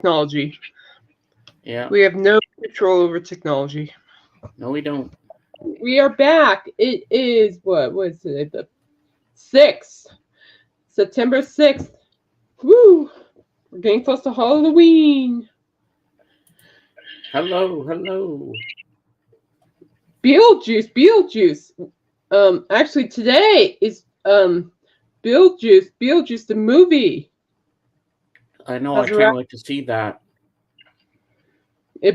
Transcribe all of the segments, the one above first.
Technology. Yeah. We have no control over technology. No, we don't. We are back. It is what was it? The 6th, September 6th. Woo! We're getting close to Halloween. Hello, hello. Beetlejuice. Actually today is Beetlejuice the movie. I know. I Has a can't wrap. wait to see that.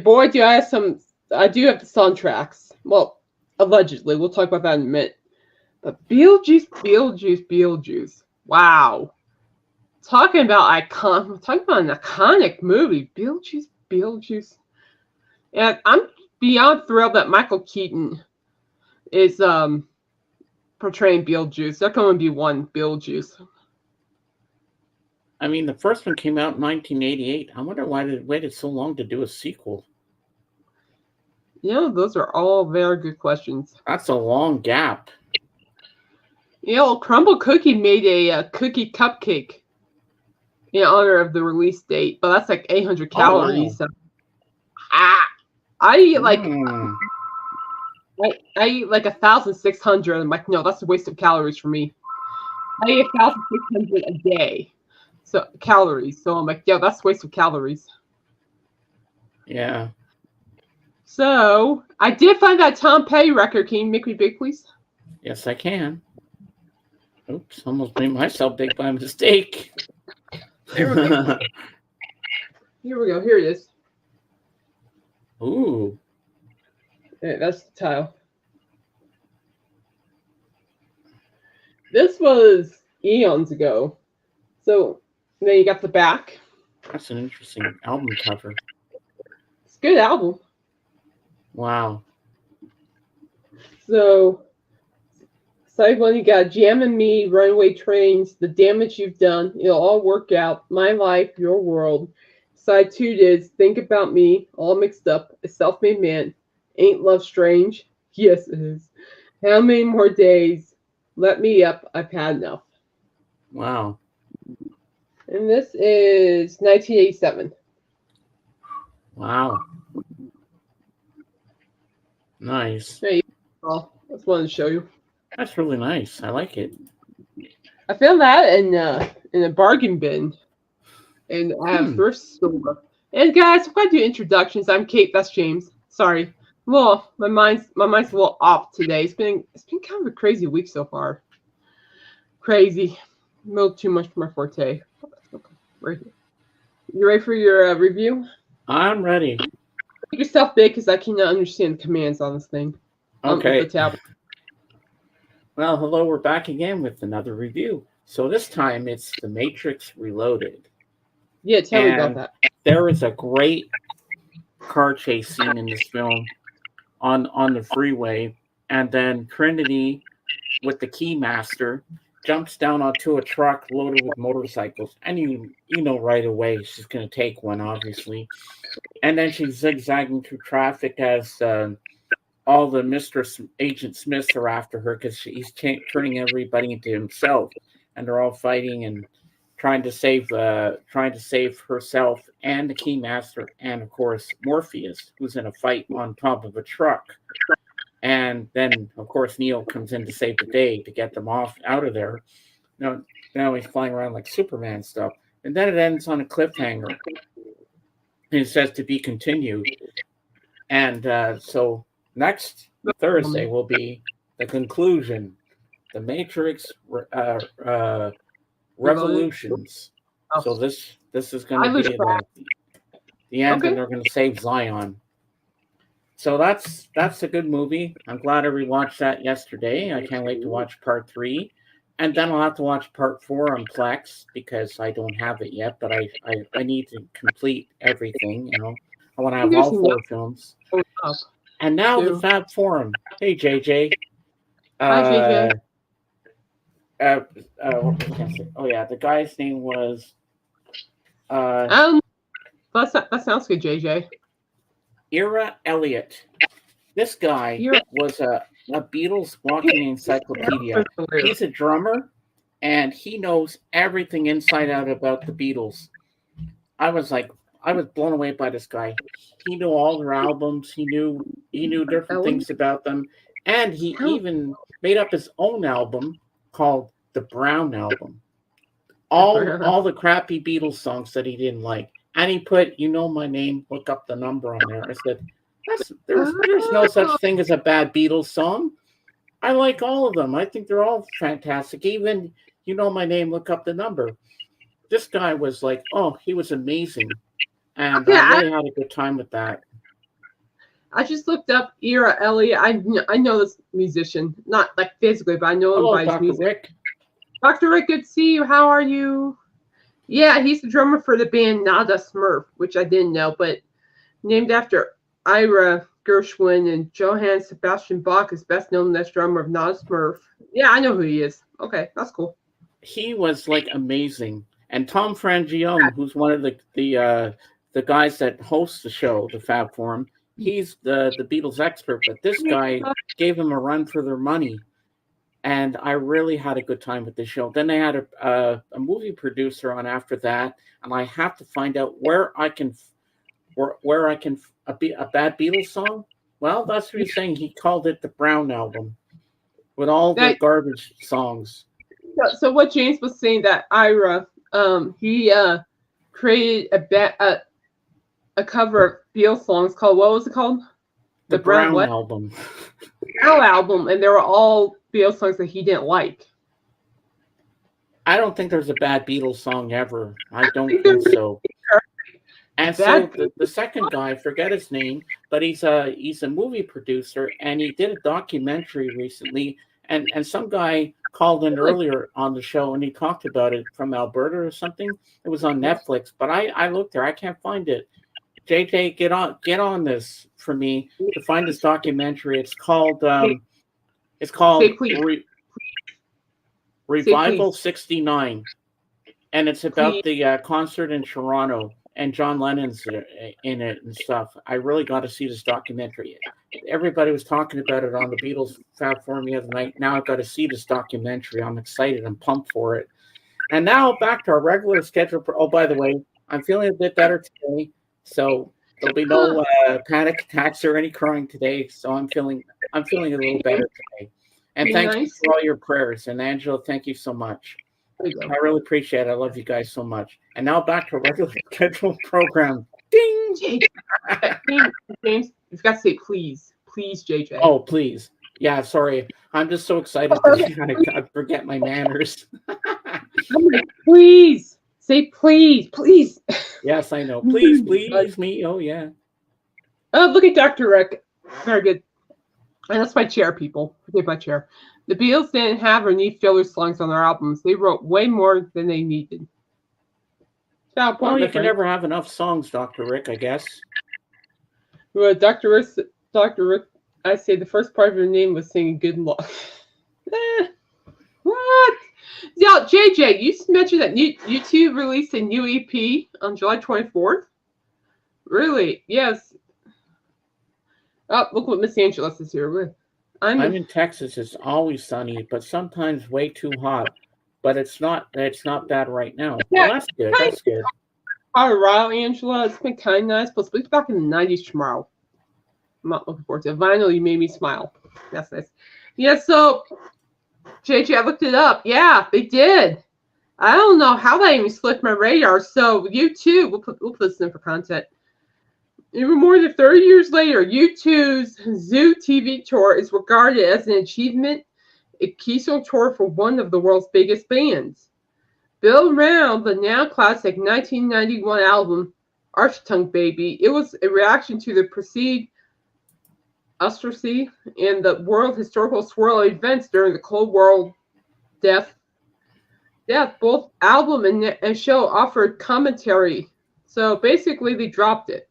Boy, do I have some. I do have the soundtracks. Well, allegedly, we'll talk about that in a minute. But Beetlejuice. Wow. Talking about an iconic movie. Beetlejuice. And I'm beyond thrilled that Michael Keaton is portraying Beetlejuice. There's going to be one Beetlejuice. I mean, the first one came out in 1988. I wonder why they waited so long to do a sequel. Those are all very good questions. That's a long gap. Crumble Cookie made a cookie cupcake in honor of the release date, but that's like 800 Oh, wow. calories. So, I eat like Mm. I eat like 1,600. I'm like, no, that's a waste of calories for me. I eat 1,600 a day, so calories. So I'm like, yeah, that's a waste of calories. Yeah. So I did find that Tom Petty record. Can you make me big, please? Yes, I can. Oops, almost made myself big by mistake. There we go. Here we go. Here it is. Ooh. That's the tile. This was eons ago. So then you got the back. That's an interesting album cover. It's a good album. Wow. So side one, you got Jam and Me, Runaway Trains, The Damage You've Done, It'll All Work Out, My Life, Your World. Side two is Think About Me, All Mixed Up, A Self-Made Man, Ain't Love Strange? Yes, it is. How Many More Days? Let Me Up, I've Had Enough. Wow. And this is 1987. Wow. Nice. Hey, well, I just wanted to show you. That's really nice. I like it. I found that in a bargain bin in a thrift store. And guys, I'm going to do introductions. I'm Kate. That's James. Sorry. Well, my mind's a little off today. It's been kind of a crazy week so far. Crazy. A little too much for my forte. Right here. You ready for your review? I'm ready. Make yourself big because I cannot understand the commands on this thing. Okay. The tablet. Well, hello. We're back again with another review. So this time it's The Matrix Reloaded. Yeah, tell me about that. There is a great car chase scene in this film on the freeway, and then Trinity with the Keymaster jumps down onto a truck loaded with motorcycles, and you know right away she's going to take one, obviously. And then she's zigzagging through traffic as all the Agent Smiths are after her because he's turning everybody into himself, and they're all fighting and trying to save herself and the Keymaster, and of course Morpheus, who's in a fight on top of a truck. And then, of course, Neo comes in to save the day to get them out of there. Now he's flying around like Superman stuff. And then it ends on a cliffhanger. And it says to be continued. And so next Thursday will be the conclusion. The Matrix Revolutions. So this is going to be the end, and they're going to save Zion. So that's a good movie. I'm glad I rewatched that yesterday. I can't wait to watch part 3. And then I'll have to watch part 4 on Plex because I don't have it yet, but I need to complete everything, I want to have all 4 films. And now the Fab Forum. Hey, JJ. Hi, JJ. What can I say? Oh, yeah, the guy's name was... that sounds good, JJ. Ira Elliott. This guy was a Beatles walking encyclopedia. He's a drummer, and he knows everything inside out about the Beatles. I was like, I was blown away by this guy. He knew all their albums. He knew different things about them, and he even made up his own album called the Brown Album. All the crappy Beatles songs that he didn't like, and he put "You Know My Name, Look Up the Number" on there. I said, there's no such thing as a bad Beatles song. I like all of them. I think they're all fantastic. Even "You Know My Name, Look Up the Number." This guy was like, he was amazing. And I really had a good time with that. I just looked up Ira Elliott. I know this musician, not like physically, but I know him by his music. Rick. Dr. Rick, good to see you. How are you? Yeah, he's the drummer for the band Nada Smurf, which I didn't know, but named after Ira Gershwin, and Johann Sebastian Bach is best known as drummer of Nada Smurf. Yeah, I know who he is. Okay, that's cool. He was like amazing. And Tom Frangione, who's one of the guys that hosts the show, the Fab Forum, he's the Beatles expert, but this guy gave him a run for their money. And I really had a good time with the show. Then they had a movie producer on after that, and I have to find out where I can a bad Beatles song. Well, that's what he's saying. He called it the Brown Album with all the garbage songs. So what James was saying, that Ira, he created a cover of Beatles songs called, what was it called? The Brown Album. Brown Album, and they were all Beatles songs that he didn't like. I don't think there's a bad Beatles song ever. I don't think so. And so the second guy, I forget his name, but he's a movie producer, and he did a documentary recently, and some guy called in earlier on the show, and he talked about it from Alberta or something. It was on Netflix, but I looked there. I can't find it. JJ, get on this for me to find this documentary. It's called Revival 69, and it's about the concert in Toronto, and John Lennon's in it and stuff. I really got to see this documentary. Everybody was talking about it on the Beatles Fab Forum the other night. Now I've got to see this documentary. I'm excited. I'm pumped for it. And now back to our regular schedule. Oh, by the way, I'm feeling a bit better today, so there'll be no panic attacks or any crying today. So I'm feeling a little better today. And thank you for all your prayers. And Angela, thank you so much. I really appreciate it. I love you guys so much. And now back to a regular scheduled program. Ding! James, you've got to say please. Please, JJ. Oh, please. Yeah, sorry. I'm just so excited that I forget my manners. I'm like, please. Say please. Please. Yes, I know. Please me. Oh, yeah. Oh, look at Dr. Rick. Very good. And that's my chair, people. Forget my chair. The Beatles didn't have or need filler songs on their albums. They wrote way more than they needed. Well, you can never have enough songs, Dr. Rick, I guess. Well, Dr. Rick, I say the first part of your name was singing Good Luck. What? Yeah, JJ, you mentioned that YouTube released a new EP on July 24th? Really? Yes. Oh, look what Miss Angela says here. I'm in Texas. It's always sunny, but sometimes way too hot. But it's not bad right now. Yeah, well, that's good. That's good. Colorado, Angela. It's been kind of nice. But we'll be back in the 90s tomorrow. I'm not looking forward to it. Vinyl, you made me smile. That's nice. Yeah, so, JJ, I looked it up. Yeah, they did. I don't know how that even slipped my radar. So, U2, we'll put this in for content. Even more than 30 years later, U2's Zoo TV tour is regarded as an achievement, a keystone tour for one of the world's biggest bands. Built around the now classic 1991 album, Archtung Baby, it was a reaction to the perceived ostracy and the world historical swirl of events during the Cold War death. Both album and show offered commentary. So basically, they dropped it.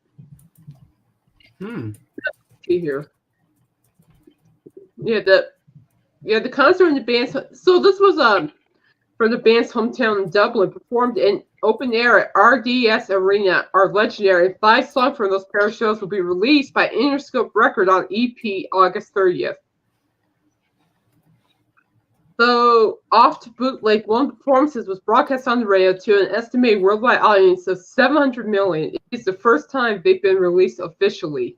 See here. The concert in the band's. So this was from the band's hometown in Dublin, performed in open air at RDS Arena. Are legendary. 5 songs from those pair of shows will be released by Interscope Record on EP August 30th. So, off to bootleg, one performances was broadcast on the radio to an estimated worldwide audience of 700 million. It's the first time they've been released officially.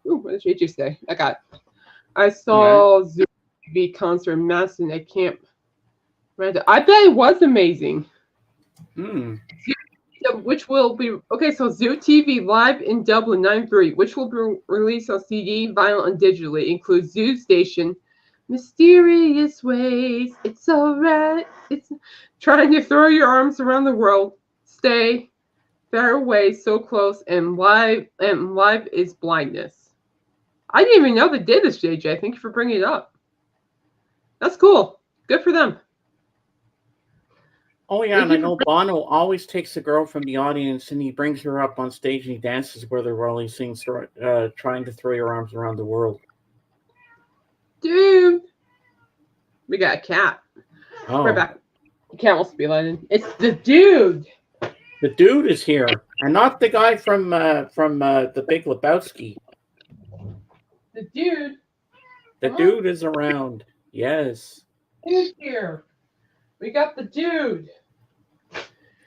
Ooh, what did JJ say? I got it. I saw Zoo TV concert in Madison at Camp Randall. I bet it was amazing. Which will be so Zoo TV live in Dublin '93, which will be released on CD, vinyl, and digitally. Includes Zoo Station, Mysterious Ways, It's Alright, It's Trying to Throw Your Arms Around the World, Stay, Far Away, So Close, and Live is Blindness. I didn't even know they did this, JJ. Thank you for bringing it up. That's cool. Good for them. Oh, yeah, and I know Bono always takes a girl from the audience and he brings her up on stage and he dances with her while he sings Trying to Throw Your Arms Around the World. Dude. We got a cat. Oh. Right back. The cat wants to be let in. It's the dude. The dude is here. And not the guy from The Big Lebowski. The dude. The dude is around. Yes. Who's here? We got the dude.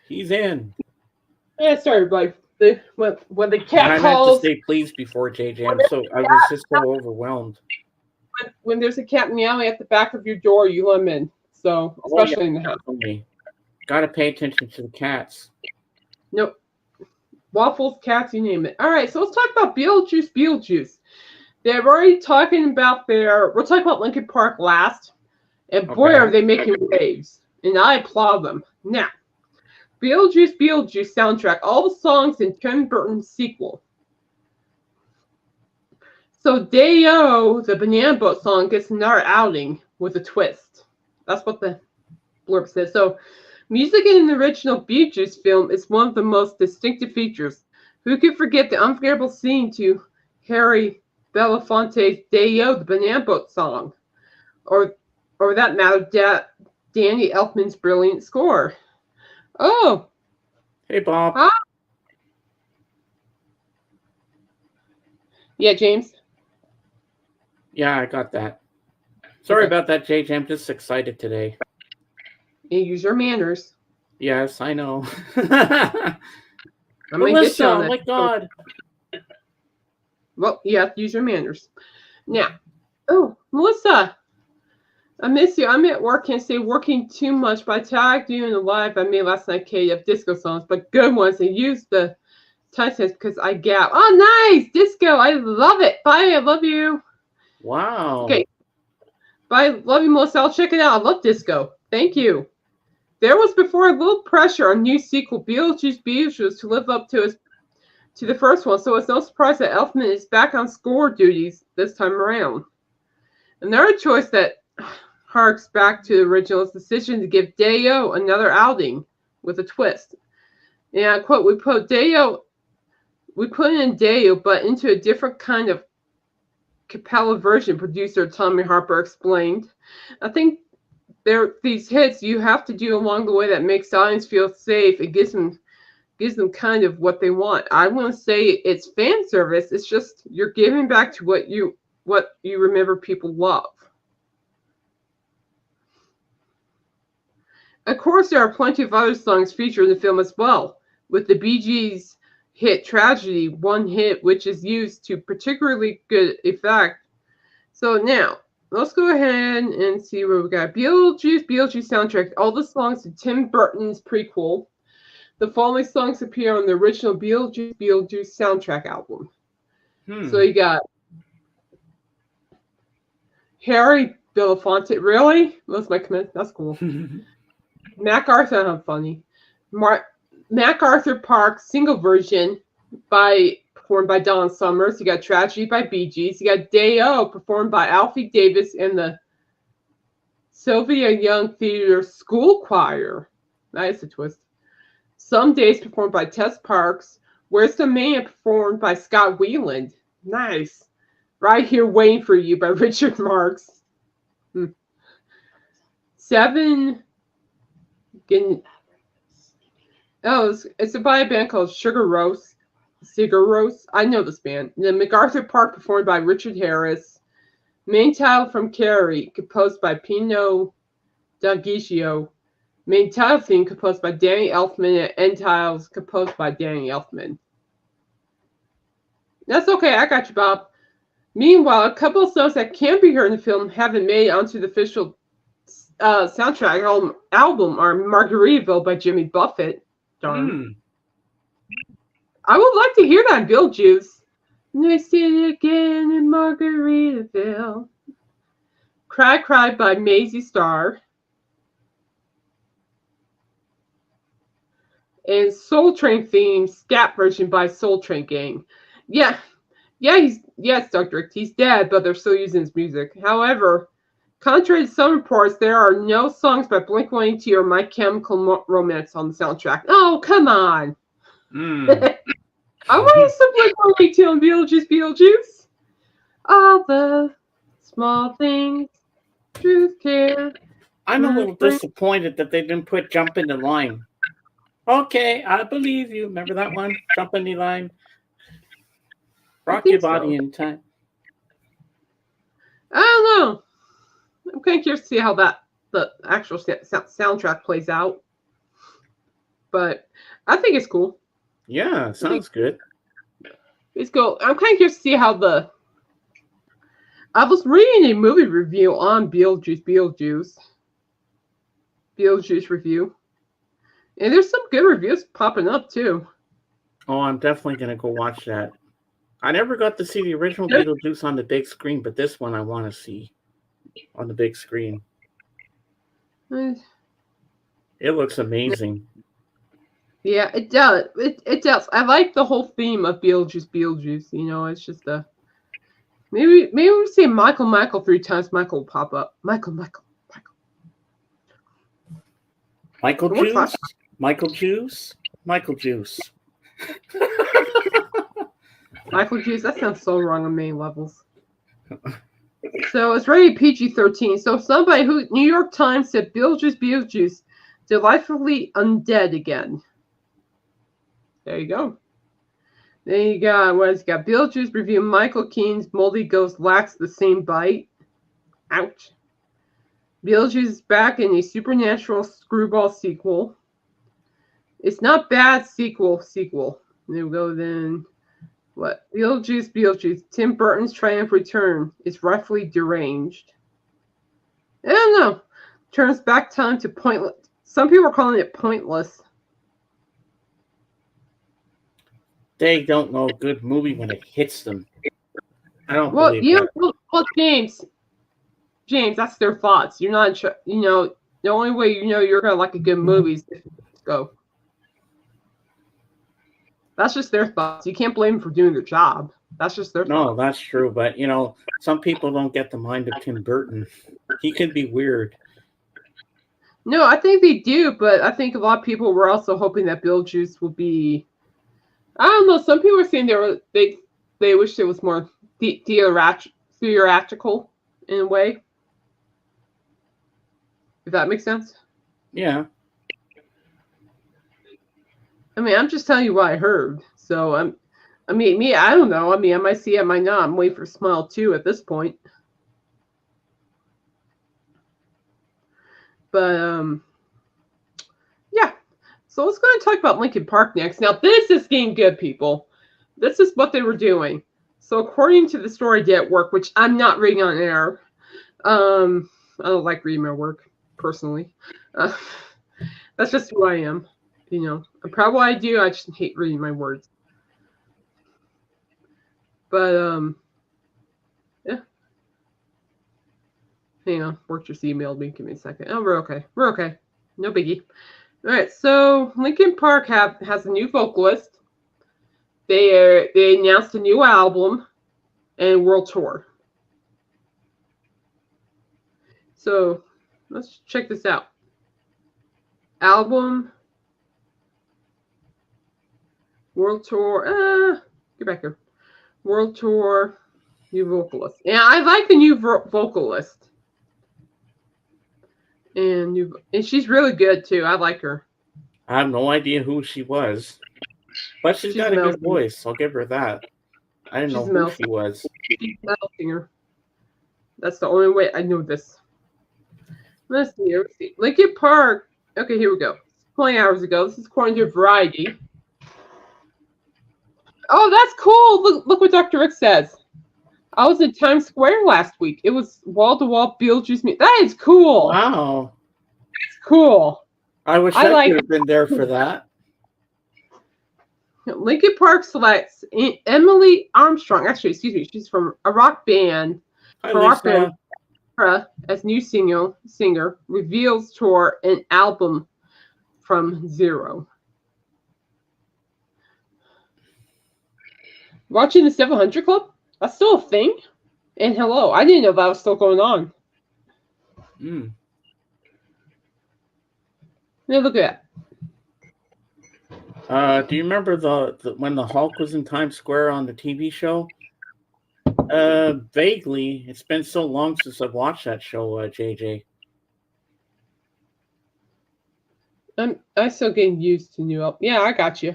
He's in. Yeah, sorry, like when the cat calls. I meant to say please before JJ. I was just so overwhelmed. When there's a cat meowing at the back of your door, you let him in. So especially in the house. Gotta pay attention to the cats. Nope. Waffles, cats, you name it. All right, so let's talk about Beetlejuice. They're already talking about we'll talk about Linkin Park last. And boy, are they making waves. And I applaud them. Now, Beetlejuice soundtrack, all the songs in Tim Burton's sequel. So Day-O, the Banana Boat song, gets another outing with a twist. That's what the blurb says. So music in the original Beetlejuice film is one of the most distinctive features. Who could forget the unforgettable scene to Harry Belafonte's Day-O, the Banana Boat song? Or that matter, Danny Elfman's brilliant score. Oh. Hey, Bob. Hi. Yeah, James? Yeah, I got that. Sorry about that, JJ. I'm just excited today. You use your manners. Yes, I know. Melissa, oh my God. Well, you have to use your manners. Now, Melissa. I miss you. I'm at work. Can't say working too much, but I tagged you in the live I made last night, Katie, of disco songs, but good ones. And use the timestamps because I gap. Oh, nice. Disco. I love it. Bye. I love you. Wow. Okay. Bye. Love you, Melissa. I'll check it out. I love disco. Thank you. There was before a little pressure on new sequel Beetlejuice to live up to the first one, so it's no surprise that Elfman is back on score duties this time around. Another choice that harks back to the original's decision to give Day-O another outing with a twist. And I quote, we put in Day-O, but into a different kind of cappella version, producer Tommy Harper explained. I think these hits you have to do along the way that makes the audience feel safe. It gives them kind of what they want. I wouldn't say it's fan service. It's just you're giving back to what you remember people love. Of course, there are plenty of other songs featured in the film as well, with the Bee Gees' hit Tragedy, one hit which is used to particularly good effect. So now, let's go ahead and see what we got. Beetlejuice soundtrack, all the songs to Tim Burton's prequel. The following songs appear on the original Beetlejuice soundtrack album. So you got Harry Belafonte. Really? That's my comment. That's cool. MacArthur, funny. MacArthur Park single version performed by Don Summers. You got Tragedy by Bee Gees. You got Day-O performed by Alfie Davis and the Sylvia Young Theater School Choir. Nice a twist. Some Days performed by Tess Parks. Where's the Man performed by Scott Weiland. Nice. Right Here Waiting for You by Richard Marx. 7. It's by a band called Sigur Rós. I know this band. The MacArthur Park performed by Richard Harris. Main title from Carrie, composed by Pino Dalgishio. Main title theme composed by Danny Elfman and end titles composed by Danny Elfman. That's okay, I got you, Bob. Meanwhile, a couple of songs that can be heard in the film haven't made it onto the official soundtrack album are Margaritaville by Jimmy Buffett. Darn. I would like to hear that in Beetlejuice. I see it again in Margaritaville. Cry Cry by Maisie Starr. And Soul Train theme scat version by Soul Train Gang. Yes, Dr. He's dead, but they're still using his music. However, contrary to some reports, there are no songs by Blink-182 or My Chemical Romance on the soundtrack. Oh, come on. I want some Blink-182 and Beetlejuice. All the small things, truth, care. I'm a little disappointed that they didn't put Jump in the Line. Okay, I believe you. Remember that one? Jump in the Line. Rock your body in time. I don't know. I'm kind of curious to see how the actual soundtrack plays out. But I think it's cool. Yeah, sounds good. It's cool. I'm kind of curious to see how I was reading a movie review on Beetlejuice review. And there's some good reviews popping up, too. Oh, I'm definitely going to go watch that. I never got to see the original Beetlejuice on the big screen, but this one I want to see on the big screen. It looks amazing. Yeah, it does. It does. I like the whole theme of Beetlejuice. You know, it's just maybe we say Michael 3 times. Michael will pop up. Michael Juice. Michael Juice. Michael Juice. That sounds so wrong on many levels. So it's rated PG-13. So somebody New York Times said Beetlejuice, delightfully undead again. There you go. Then you got Beetlejuice review. Michael Keane's moldy ghost lacks the same bite. Ouch. Beetlejuice is back in a supernatural screwball sequel. It's not bad sequel. There we go then. What? Beetlejuice. Tim Burton's triumph return is roughly deranged. I don't know. Turns back time to pointless. Some people are calling it pointless. They don't know a good movie when it hits them. I don't believe that. Well, James, that's their thoughts. You're not, the only way you're going to like a good movie is if you go. That's just their thoughts. You can't blame them for doing their job. That's just their thoughts. No, that's true. But, some people don't get the mind of Tim Burton. He can be weird. No, I think they do, but I think a lot of people were also hoping that Beetlejuice will be, I don't know, some people are saying they wish it was more theatrical in a way. If that makes sense? Yeah. I mean, I'm just telling you what I heard. So, I don't know. I mean, I might see it, I might not. I'm waiting for Smile 2 at this point. But, yeah. So, let's go and talk about Linkin Park next. Now, this is getting good, people. This is what they were doing. So, according to the story day at work, which I'm not reading on air, I don't like reading my work, personally. That's just who I am. I'm proud of what I do. I just hate reading my words. But, yeah. Hang on. Work just emailed me. Give me a second. Oh, we're okay. No biggie. All right. So, Linkin Park has a new vocalist. They announced a new album and world tour. So, let's check this out. Album, world tour. Get back here. World tour, new vocalist. Yeah, I like the new vocalist. And she's really good too. I like her. I have no idea who she was, but she's got a good voice. I'll give her that. I didn't know who she was. She's a metal singer. That's the only way I know this. Let's see. Let's see. Linkin Park. Okay, here we go. 20 hours ago. This is according to Variety. Oh, that's cool. Look what Dr. Rick says. I was in Times Square last week. It was wall-to-wall Beetlejuice music. That is cool. Wow. It's cool. I wish I could have been there for that. Linkin Park selects Emily Armstrong. Actually, excuse me. She's from a rock band. Hi, Lisa. As new singer reveals tour an album from zero. Watching the 700 Club? That's still a thing? And hello, I didn't know that was still going on. Now look at that. Do you remember the when the Hulk was in Times Square on the TV show? Vaguely. It's been so long since I've watched that show, JJ. I'm still getting used to new album. Yeah, I got you,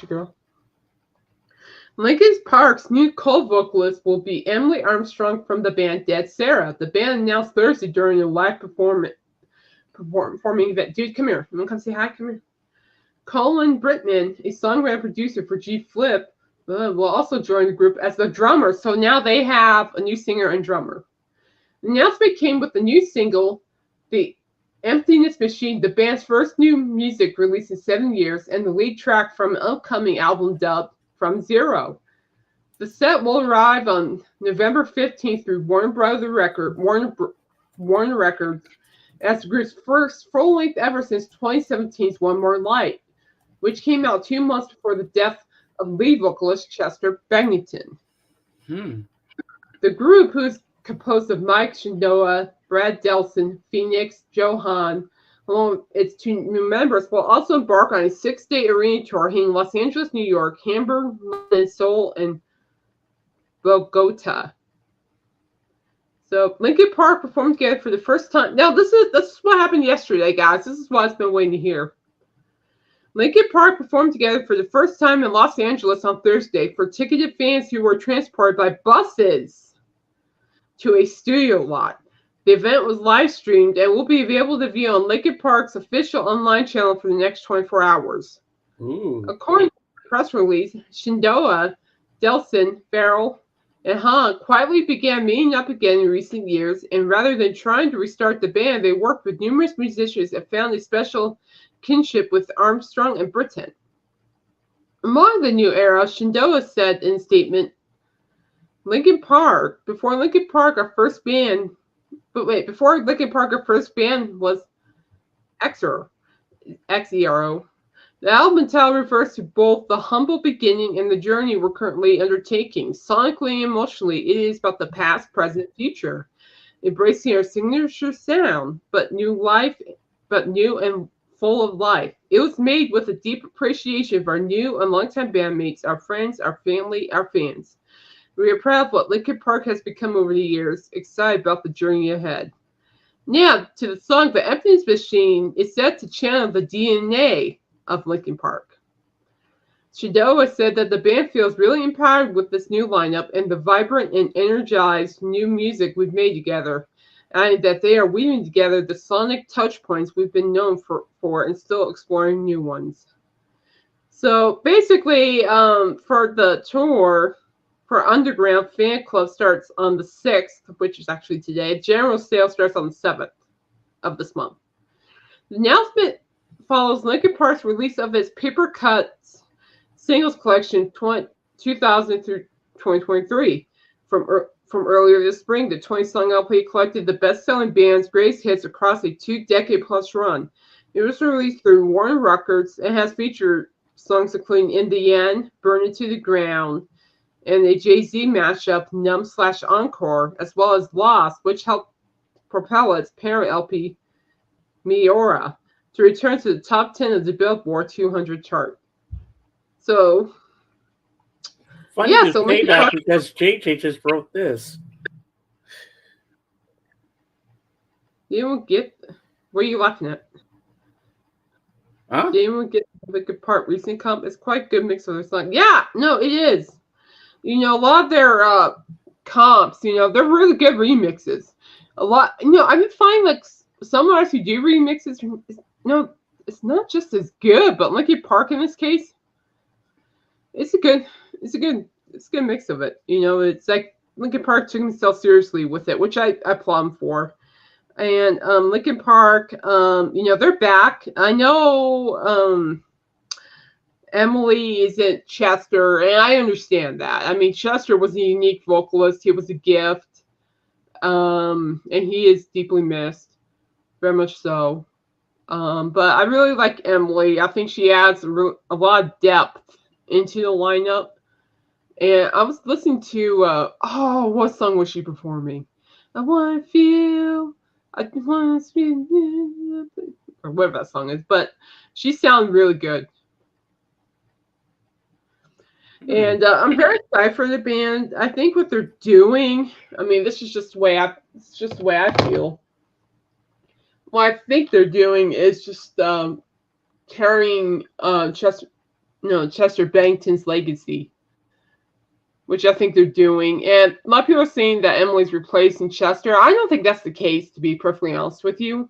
girl. Linkin Park's new cold vocalist will be Emily Armstrong from the band Dead Sarah. The band announced Thursday during a live performing event. Dude, come here. You want to come say hi? Come here. Colin Brittman, a songwriter producer for G Flip, will also join the group as the drummer. So now they have a new singer and drummer. The announcement came with the new single, The Emptiness Machine, the band's first new music released in 7 years, and the lead track from an upcoming album dubbed From Zero. The set will arrive on November 15th through Warner Records as the group's first full-length ever since 2017's One More Light, which came out 2 months before the death of lead vocalist Chester Bennington. The group, who's composed of Mike Shindoa, Brad Delson, Phoenix, Johan, along with its 2 new members, will also embark on a 6-day arena tour hitting Los Angeles, New York, Hamburg, London, Seoul, and Bogota. So Linkin Park performed together for the first time. Now this is what happened yesterday, guys. This is what I've been waiting to hear. Linkin Park performed together for the first time in Los Angeles on Thursday for ticketed fans who were transported by buses to a studio lot. The event was live streamed and will be available to view on Linkin Park's official online channel for the next 24 hours. According to the press release, Shindoa, Delson, Farrell, and Hahn quietly began meeting up again in recent years, and rather than trying to restart the band, they worked with numerous musicians and found a special kinship with Armstrong and Britton. Among the new era, Shindoa said in a statement, before Linkin Park, our first band was Xero. The album title refers to both the humble beginning and the journey we're currently undertaking. Sonically and emotionally, it is about the past, present, future, embracing our signature sound, but new and full of life. It was made with a deep appreciation of our new and longtime bandmates, our friends, our family, our fans. We are proud of what Linkin Park has become over the years, excited about the journey ahead. Now, to the song The Emptiness Machine is set to channel the DNA of Linkin Park. Shindoa said that the band feels really empowered with this new lineup and the vibrant and energized new music we've made together, and that they are weaving together the sonic touch points we've been known for and still exploring new ones. So basically, for the tour, for Underground, Fan Club starts on the 6th, which is actually today. General sale starts on the 7th of this month. The announcement follows Linkin Park's release of its Paper Cuts singles collection 2000 through 2023. From earlier this spring, the 20-song LP collected the best-selling band's greatest hits across a 2-decade-plus run. It was released through Warner Records and has featured songs including In the End, Burn It to the Ground, and a Jay-Z mashup, Numb/Encore, as well as Lost, which helped propel its parent LP, Meora, to return to the top 10 of the Billboard 200 chart. So, funny to say that because JJ just wrote this. You don't get. What are you laughing at? Huh? You don't get Linkin Park recent comp. It's quite a good mix of their song. Yeah, no, it is. A lot of their comps, they're really good remixes. A lot, I've been finding some artists who do remixes, no, it's not just as good. But Linkin Park in this case, it's a good, it's a good, it's a good mix of it. It's like Linkin Park took himself seriously with it, which I applaud him for. And Linkin Park, they're back. I know Emily isn't Chester, and I understand that. I mean, Chester was a unique vocalist. He was a gift, and he is deeply missed, very much so. But I really like Emily. I think she adds a lot of depth into the lineup. And I was listening to, what song was she performing? I want to feel, I want to feel, or whatever that song is. But she sounded really good. And I'm very excited for the band. I think what they're doing, I mean, this is just the way I feel. What I think they're doing is just carrying Chester Bennington's legacy, which I think they're doing. And a lot of people are saying that Emily's replacing Chester. I don't think that's the case, to be perfectly honest with you.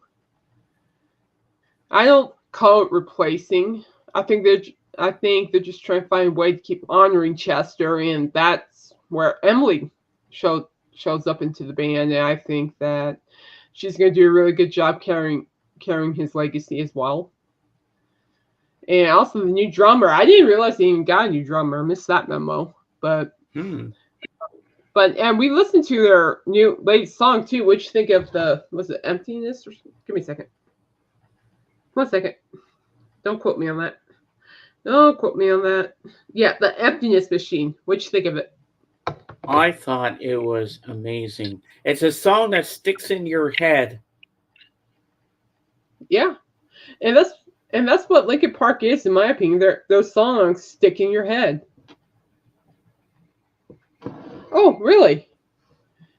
I don't call it replacing. I think they're just trying to find a way to keep honoring Chester, and that's where Emily shows up into the band. And I think that she's going to do a really good job carrying his legacy as well. And also the new drummer. I didn't realize they even got a new drummer. I missed that memo. But and we listened to their new latest song too. What'd you think of was it Emptiness? Give me a second. 1 second. Don't quote me on that. Don't quote me on that. Yeah, the Emptiness Machine. What'd you think of it? I thought it was amazing. It's a song that sticks in your head. Yeah, and that's what Linkin Park is, in my opinion. Those songs stick in your head. Oh, really?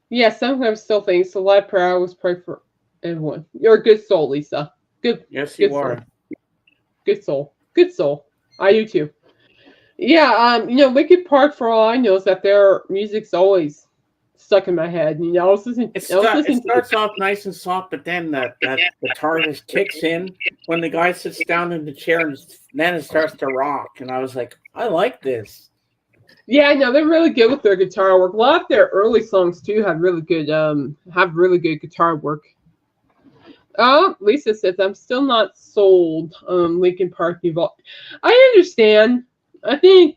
Yeah, sometimes still think so. Live prayer, I always pray for everyone. You're a good soul, Lisa. Good. Yes, you are. Soul. Good soul. Good soul. I do too. Yeah, Linkin Park, for all I know, is that their music's always stuck in my head. It starts off nice and soft, but then that guitar just kicks in when the guy sits down in the chair, and then it starts to rock. And I was like, I like this. Yeah, I know they're really good with their guitar work. A lot of their early songs too have really good guitar work. Lisa says I'm still not sold. Linkin Park Evolved. I understand. I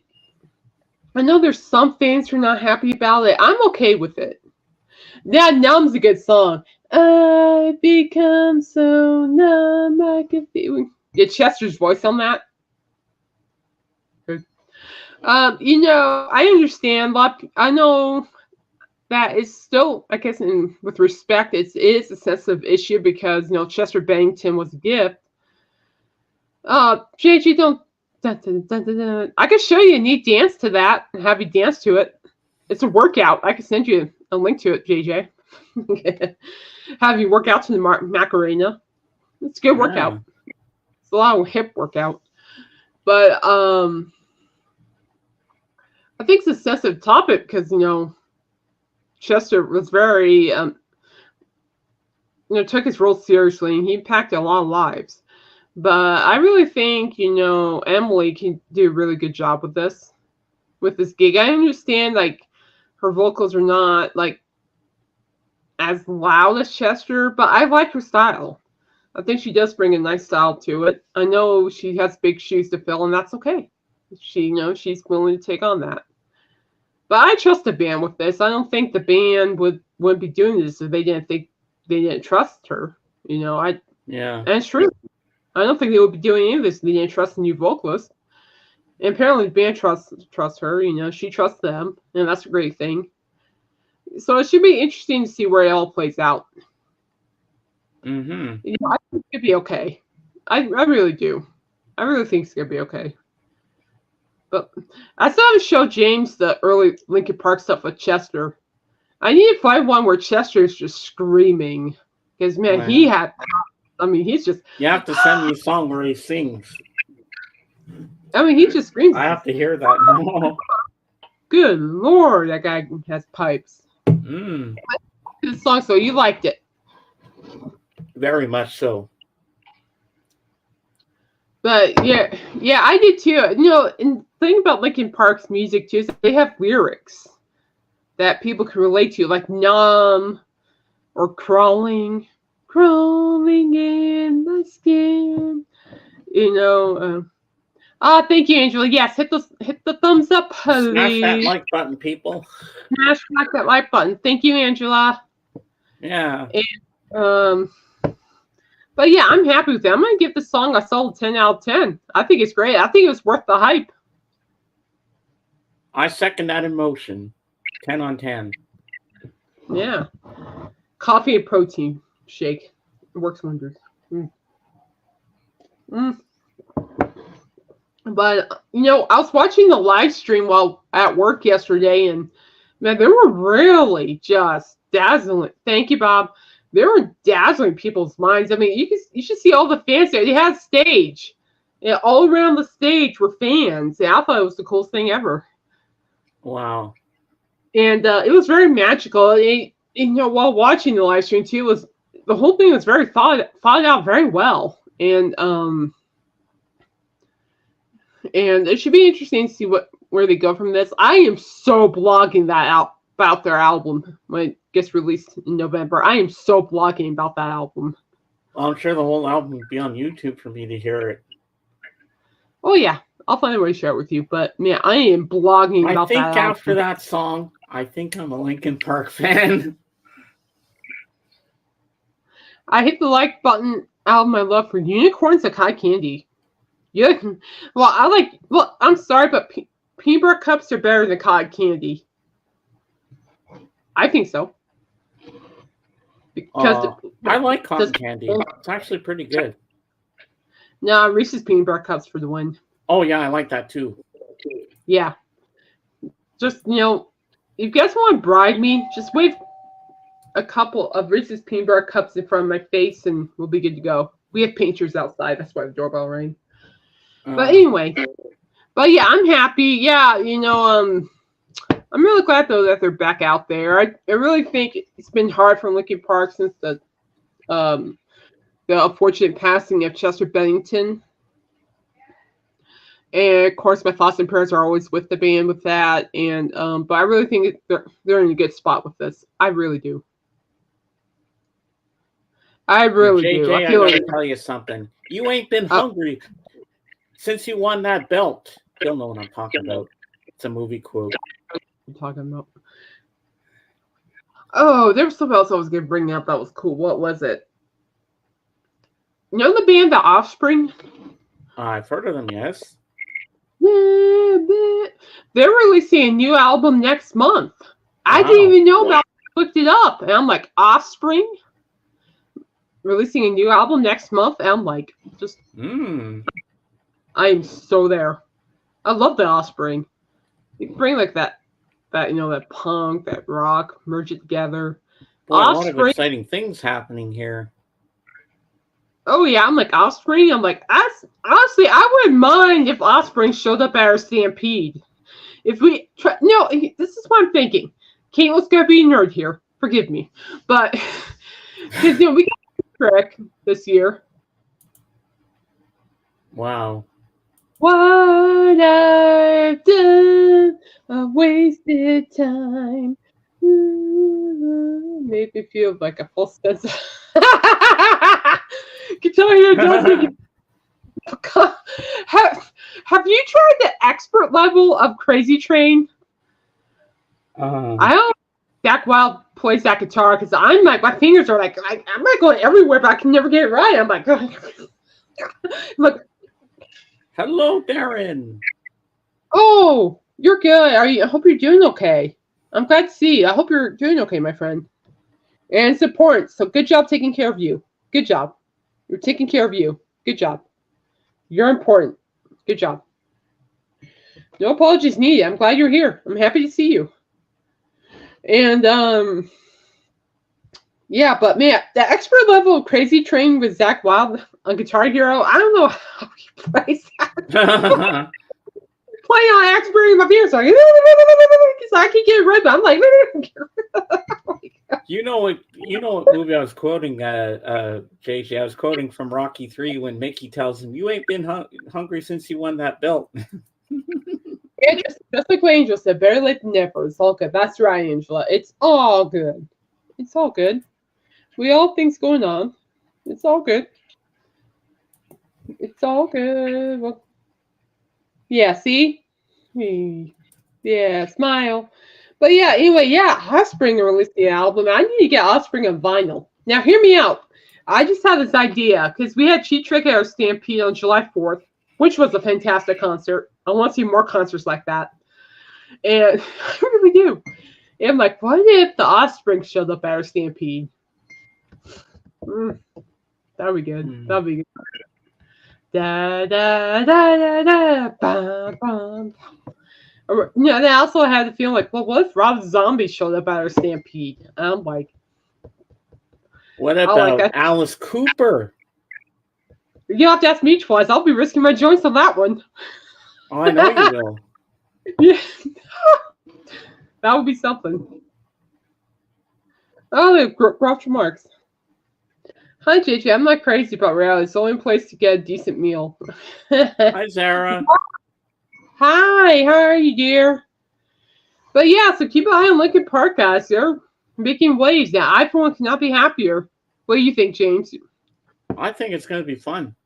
know there's some fans who are not happy about it. I'm okay with it. Yeah, Numb's a good song. I become so numb I can feel. Get Chester's voice on that. I understand. I know that is still, I guess, with respect, it is a sensitive issue because Chester Bennington was a gift. JG, don't. Dun, dun, dun, dun, dun. I can show you a neat dance to that and have you dance to it. It's a workout. I can send you a link to it, JJ. Have you work out to the Macarena. It's a good workout. It's a lot of hip workout. But I think it's a sensitive topic because, Chester was very, took his role seriously and he impacted a lot of lives. But I really think, Emily can do a really good job with this gig. I understand, her vocals are not, as loud as Chester, but I like her style. I think she does bring a nice style to it. I know she has big shoes to fill, and that's okay. She's willing to take on that. But I trust the band with this. I don't think the band would be doing this if they didn't trust her. And it's true. I don't think they would be doing any of this if they didn't trust the new vocalist. And apparently the band trusts her. She trusts them, and that's a great thing. So it should be interesting to see where it all plays out. Mm-hmm. I think it'd be okay. I really do. I really think it's gonna be okay. But I still haven't showed James the early Linkin Park stuff with Chester. I need to find one where Chester is just screaming. Because, man, he's just... You have to send me a song where he sings. He just screams. I have to hear that now. Good Lord, that guy has pipes. Mm. This song, so you liked it. very much so. But yeah, I did too. And the thing about Linkin Park's music too is that they have lyrics that people can relate to, like "numb" or "crawling in my skin." Thank you, Angela. Yes, hit the thumbs up, please. Smash that like button, people. Smash that like button. Thank you, Angela. Yeah. And, but yeah, I'm happy with it. I'm gonna give this song a solid 10 out of 10. I think it's great. I think it was worth the hype. I second that emotion. 10 on 10. Yeah. Coffee and protein shake. It works wonders. But, I was watching the live stream while at work yesterday, and, man, they were really just dazzling. Thank you, Bob. They were dazzling people's minds. I mean, you should see all the fans there. They had a stage. And all around the stage were fans. And I thought it was the coolest thing ever. Wow. And it was very magical. While watching the live stream, too, the whole thing was very thought out very well. And it should be interesting to see where they go from this. I am so blogging that out about their album when it gets released in November. I am so blogging about that album. Well, I'm sure the whole album would be on YouTube for me to hear it. Oh yeah, I'll find a way to share it with you. But man, I am blogging about that album. I think after that song, I think I'm a Linkin Park fan. I hit the like button out of my love for unicorns and cotton candy. Yeah, well, I'm sorry, but peanut butter cups are better than cotton candy. I think so. Because I like cotton candy. It's actually pretty good. No, Reese's peanut butter cups for the win. Oh yeah, I like that too. Yeah. Just, if you guys want to bribe me, just wave a couple of Reese's peanut butter cups in front of my face and we'll be good to go. We have painters outside. That's why the doorbell rang. But anyway. But yeah, I'm happy. Yeah, I'm really glad, though, that they're back out there. I really think it's been hard for Linkin Park since the unfortunate passing of Chester Bennington. And, of course, my thoughts and prayers are always with the band with that. And but I really think they're in a good spot with this. I really do. I really do. JJ, I gotta tell you something. You ain't been hungry since you won that belt. You'll know what I'm talking about. It's a movie quote. I'm talking about. Oh, there was something else I was going to bring up that was cool. What was it? You know the band The Offspring? I've heard of them, yes. They're releasing a new album next month. Wow. I didn't even know about it. I looked it up. And I'm like, Offspring? Releasing a new album next month? And I'm like, just... I am so there. I love The Offspring. You can bring like that punk, that rock, merge it together. Boy, a lot of exciting things happening here. Oh yeah, I'm like Offspring. I'm like, honestly, I wouldn't mind if Offspring showed up at our Stampede. If we try, no, this is what I'm thinking. Caitlin's gonna be a nerd here. Forgive me, but because we got a trick this year. Wow. What I've done, a wasted time. Made me feel like a full sense. Guitar Hero doesn't. Have you tried the expert level of Crazy Train? I don't. Zach Wild plays that guitar because I'm like, my fingers are like, I'm not going everywhere, but I can never get it right. I'm like, look. Hello, Darren. Oh, you're good. I hope you're doing okay. I'm glad to see you. I hope you're doing okay, my friend. And it's important. So good job taking care of you. Good job. You're taking care of you. Good job. You're important. Good job. No apologies needed. I'm glad you're here. I'm happy to see you. And yeah, but man, the expert level of Crazy Train with Zach Wild on Guitar Hero, I don't know how he plays that. Playing on expert in my fingers, like, because I can get it right, but I'm like, you know what? You know what movie I was quoting, JJ? I was quoting from Rocky 3 when Mickey tells him, "You ain't been hungry since you won that belt." Yeah, just like what Angel said, better late than never. It's all good. That's right, Angela. It's all good. It's all good. We all things going on. It's all good. It's all good. Well, yeah, see? Yeah, smile. But yeah, anyway, yeah, Offspring released the album. I need to get Offspring on vinyl. Now, hear me out. I just had this idea because we had Cheap Trick at our Stampede on July 4th, which was a fantastic concert. I want to see more concerts like that. And I really do. And I'm like, what if the Offspring showed up at our Stampede? That'd be good. That'd be good. Da da da da da bum, bum. Yeah, and I also had the feeling like, well, what if Rob Zombie showed up at our Stampede? And I'm like, what about Alice Cooper? You have to ask me twice. I'll be risking my joints on that one. Oh, I know you will. Yeah. That would be something. Oh, they Grouch remarks. Hi, JJ. I'm not crazy about reality. It's the only place to get a decent meal. Hi, Sarah. Hi, how are you, dear? But yeah, so keep an eye on Linkin Park, guys. They're making waves now. I, for one, cannot be happier. What do you think, James? I think it's going to be fun.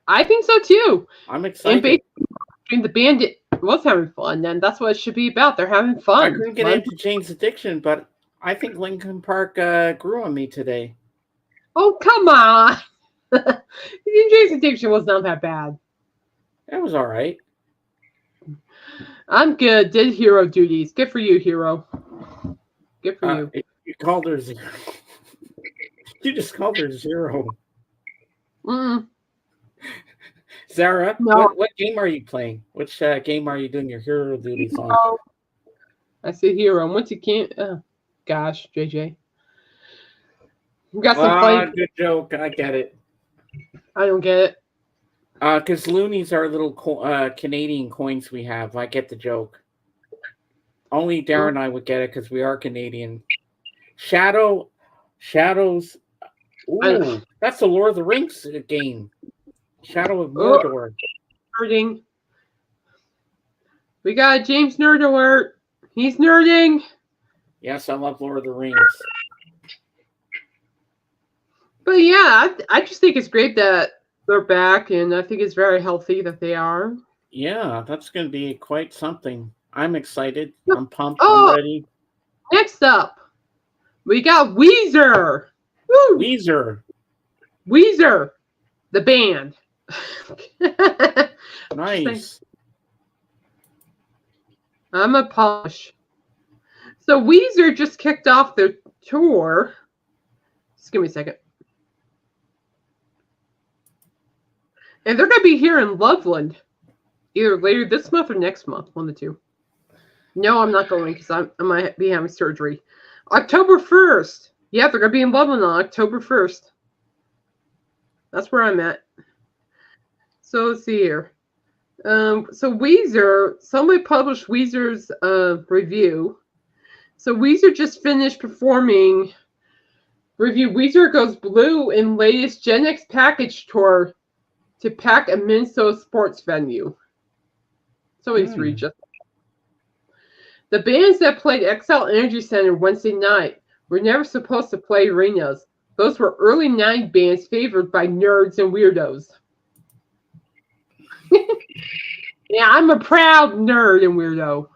I think so, too. I'm excited. And basically, the band was having fun, then that's what it should be about. They're having fun. I couldn't get into Jane's Addiction, but I think Linkin Park grew on me today. Oh, come on. Jane's Addiction was not that bad. It was all right. I'm good. Did hero duties. Good for you, hero. Good for you. You called her zero. You just called her zero. Sarah, no. what game are you playing? Which game are you doing your hero duties on? I said hero. Once you can't. Gosh, JJ. We got some funny. Good joke. I get it. I don't get it. Because loonies are little Canadian coins we have. I get the joke. Only Darren and I would get it because we are Canadian. Shadows. Ooh, that's the Lord of the Rings game. Shadow of Mordor. Nerding. We got James Nerd Alert. He's nerding. Yes, I love Lord of the Rings. But yeah, I just think it's great that they're back, and I think it's very healthy that they are. Yeah, that's going to be quite something. I'm excited. I'm pumped. I'm ready. Next up, we got Weezer. Woo! Weezer, the band. Nice. I'm a Polish. So Weezer just kicked off their tour. Just give me a second. And they're going to be here in Loveland either later this month or next month, one of the two. No, I'm not going because I might be having surgery. October 1st. Yeah, they're going to be in Loveland on October 1st. That's where I'm at. So let's see here. So Weezer, somebody published Weezer's review. So Weezer just finished performing review. Weezer goes blue in latest Gen X package tour to pack a Minnesota sports venue. So he's read the bands that played XL Energy Center Wednesday night were never supposed to play arenas. Those were early 90s bands favored by nerds and weirdos. Yeah, I'm a proud nerd and weirdo.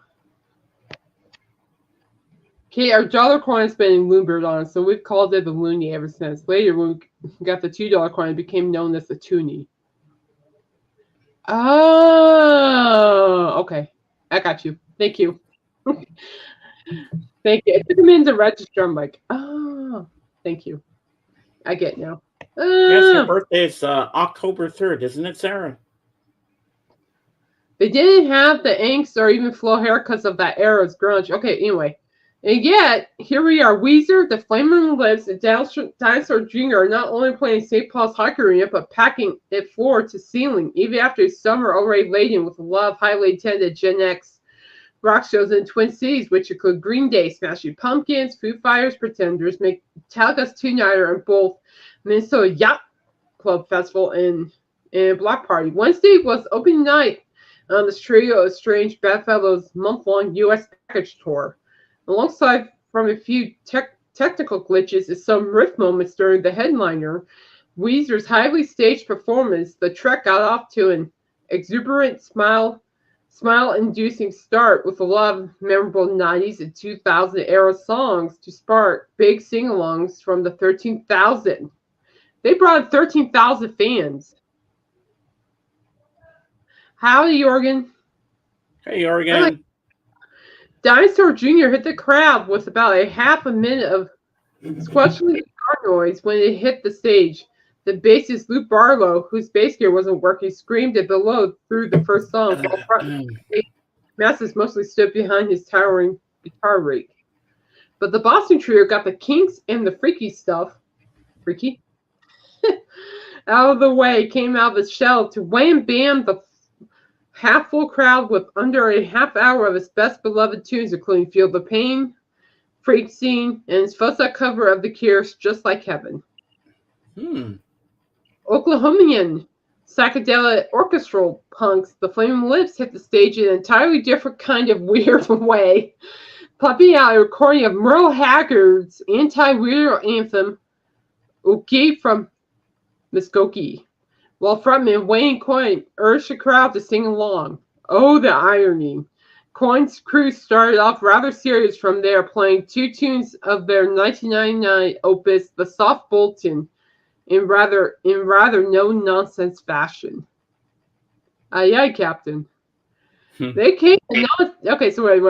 Okay, our dollar coin is spending Loonbird on it, so we've called it the Looney ever since. Later, when we got the $2 coin, it became known as the Toonie. Oh, okay. I got you. Thank you. Thank you. I took him in to register. I'm like, oh, thank you. I get it now. Yes, your birthday is October 3rd, isn't it, Sarah? They didn't have the angst or even flow haircuts of that era's grunge. Okay, anyway. And yet, here we are. Weezer, the Flaming Lips, and Dinosaur Jr. are not only playing St. Paul's Hockey Arena, but packing it floor to ceiling, even after a summer already laden with a lot of highly attended Gen X rock shows in Twin Cities, which include Green Day, Smashing Pumpkins, Foo Fighters, Pretenders, Metallica's two-nighter, and both Minnesota Yacht Club Festival and Block Party. Wednesday was opening night on this trio of Strange Bedfellows' month-long U.S. package tour. Alongside from a few technical glitches and some riff moments during the headliner, Weezer's highly staged performance, the trek got off to an exuberant smile-inducing start with a lot of memorable 90s and 2000 era songs to spark big sing-alongs from the 13,000. They brought 13,000 fans. Howdy, Jorgen. Hey, Jorgen. Dinosaur Jr. hit the crowd with about a half a minute of squelching guitar noise when it hit the stage. The bassist Luke Barlow, whose bass gear wasn't working, screamed and bellowed through the first song, while front masses mostly stood behind his towering guitar rig. But the Boston trio got the kinks and the freaky stuff out of the way, came out of its shell to wham bam the half-full crowd with under a half hour of its best beloved tunes, including Feel the Pain, Freak Scene, and its fuss-out cover of The Cure's Just Like Heaven. Oklahomian psychedelic orchestral punks, the Flaming Lips, hit the stage in an entirely different kind of weird way, pumping out a recording of Merle Haggard's anti-weirdo anthem, "Okay" from Muskogee, while frontman Wayne Coyne urged the crowd to sing along. Oh, the irony. Coyne's crew started off rather serious from there, playing two tunes of their 1999 opus, The Soft Bolton, in rather no-nonsense fashion. Aye, aye, Captain. They came to okay, so wait.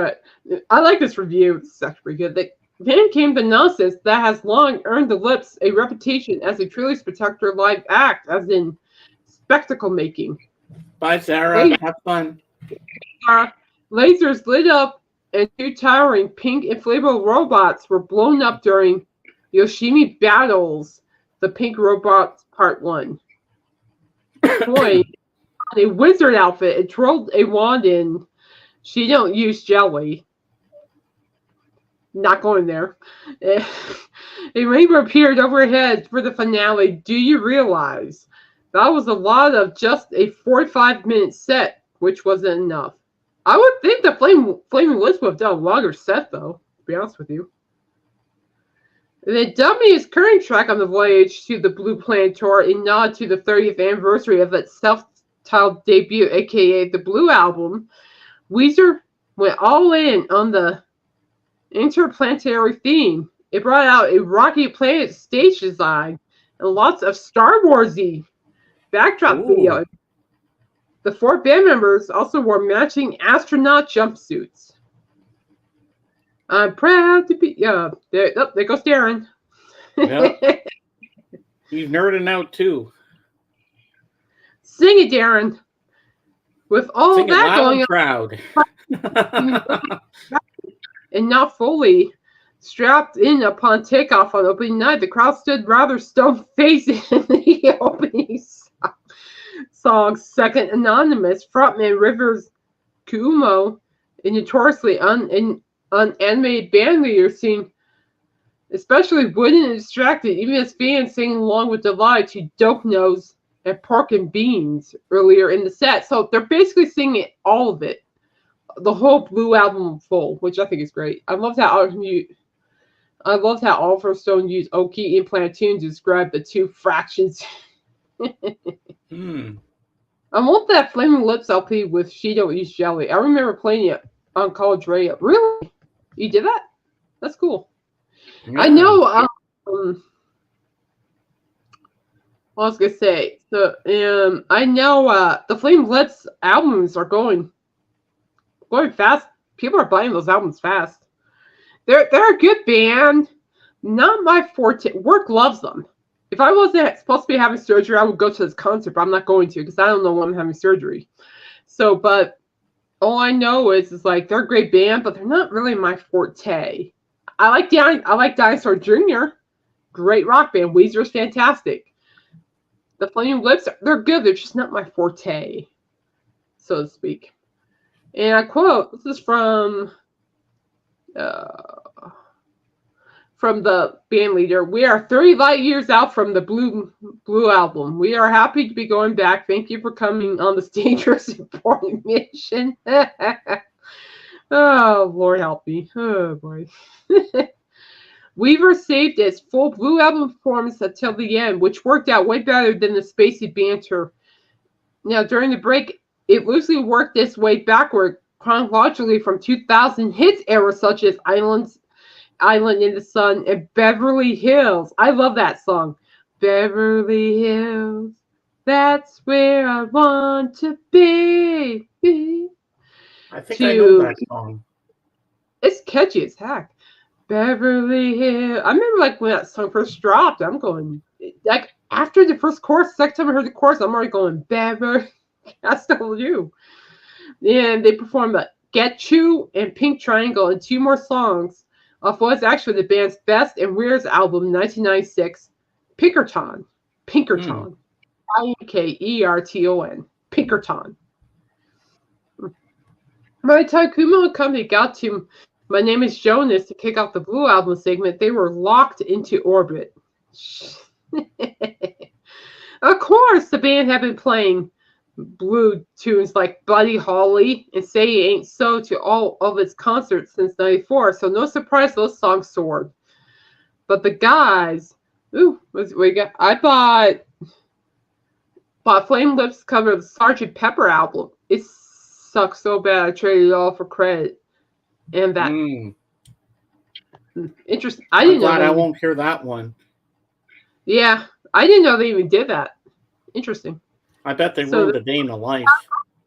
I like this review. It's actually pretty good. Then came the nonsense that has long earned the Lips a reputation as a truly spectacular live act, as in spectacle making. Bye, Sarah. Have fun. Lasers lit up and two towering pink inflatable robots were blown up during Yoshimi Battles, the Pink Robots Part 1. Boy, a wizard outfit and twirled a wand in. She don't use jelly. Not going there. A rainbow appeared overhead for the finale. Do you realize? That was a lot of just a 45-minute set, which wasn't enough. I would think the Flaming Lips would have done a longer set, though, to be honest with you. The dummiest current track on the voyage to the Blue Planet Tour, a nod to the 30th anniversary of its self-titled debut, aka the Blue Album, Weezer went all in on the interplanetary theme. It brought out a Rocky Planet stage design and lots of Star Wars-y backdrop video. The four band members also wore matching astronaut jumpsuits. I'm proud to be. There goes Darren. Yep. He's nerding out too. Sing it, Darren. With all Sing that going proud. And not fully strapped in upon takeoff on opening night, the crowd stood rather stone-faced in the opening song's second anonymous frontman Rivers Cuomo, a notoriously unanimated band leader, seemed especially wooden and distracted, even as fans singing along with delight to Dope Nose and Pork and Beans earlier in the set. So they're basically singing all of it, the whole Blue Album full, which I think is great. I loved how Oliver Stone used Oki and Platoon to describe the two fractions. I want that Flaming Lips LP with She Don't Use Jelly. I remember playing it on college radio. Really? You did that? That's cool. Yeah. I know. What I was gonna say. So, I know the Flaming Lips albums are going fast. People are buying those albums fast. They're a good band. Not my forte. Work loves them. If I wasn't supposed to be having surgery, I would go to this concert, but I'm not going to because I don't know when I'm having surgery. So, but all I know is like they're a great band, but they're not really my forte. I like Dinosaur Jr. Great rock band. Weezer's fantastic. The Flaming Lips, they're good. They're just not my forte, so to speak. And I quote, this is uh, from the band leader. We are 30 light years out from the Blue album. We are happy to be going back. Thank you for coming on this dangerous, important mission. Oh, Lord help me. Oh, boy. Weaver saved its full Blue album performance until the end, which worked out way better than the spacey banter. Now, during the break, it loosely worked its way backward chronologically from 2000 hits era such as Island in the Sun, and Beverly Hills. I love that song. Beverly Hills, that's where I want to be. I think I know that song. It's catchy as heck. Beverly Hills. I remember like when that song first dropped, I'm going like after the first chorus, second time I heard the chorus, I'm already going Beverly. I still do. And they performed Get You and Pink Triangle and two more songs off what was actually the band's best and weirdest album, 1996, Pinkerton. Pinkerton. Pinkerton. Pinkerton. By the time Kumo and company got to My Name is Jonas to kick off the Blue album segment, they were locked into orbit. Of course, the band had been playing Blue tunes like Buddy Holly and Say It Ain't So to all of its concerts since '94, so no surprise those songs soared. But the guys, I bought Flame Lips cover of the Sgt. Pepper album. It sucks so bad I traded it all for credit. And that interesting. I'm glad I won't hear that one. Yeah, I didn't know they even did that. Interesting. I bet they ruined a day in the life.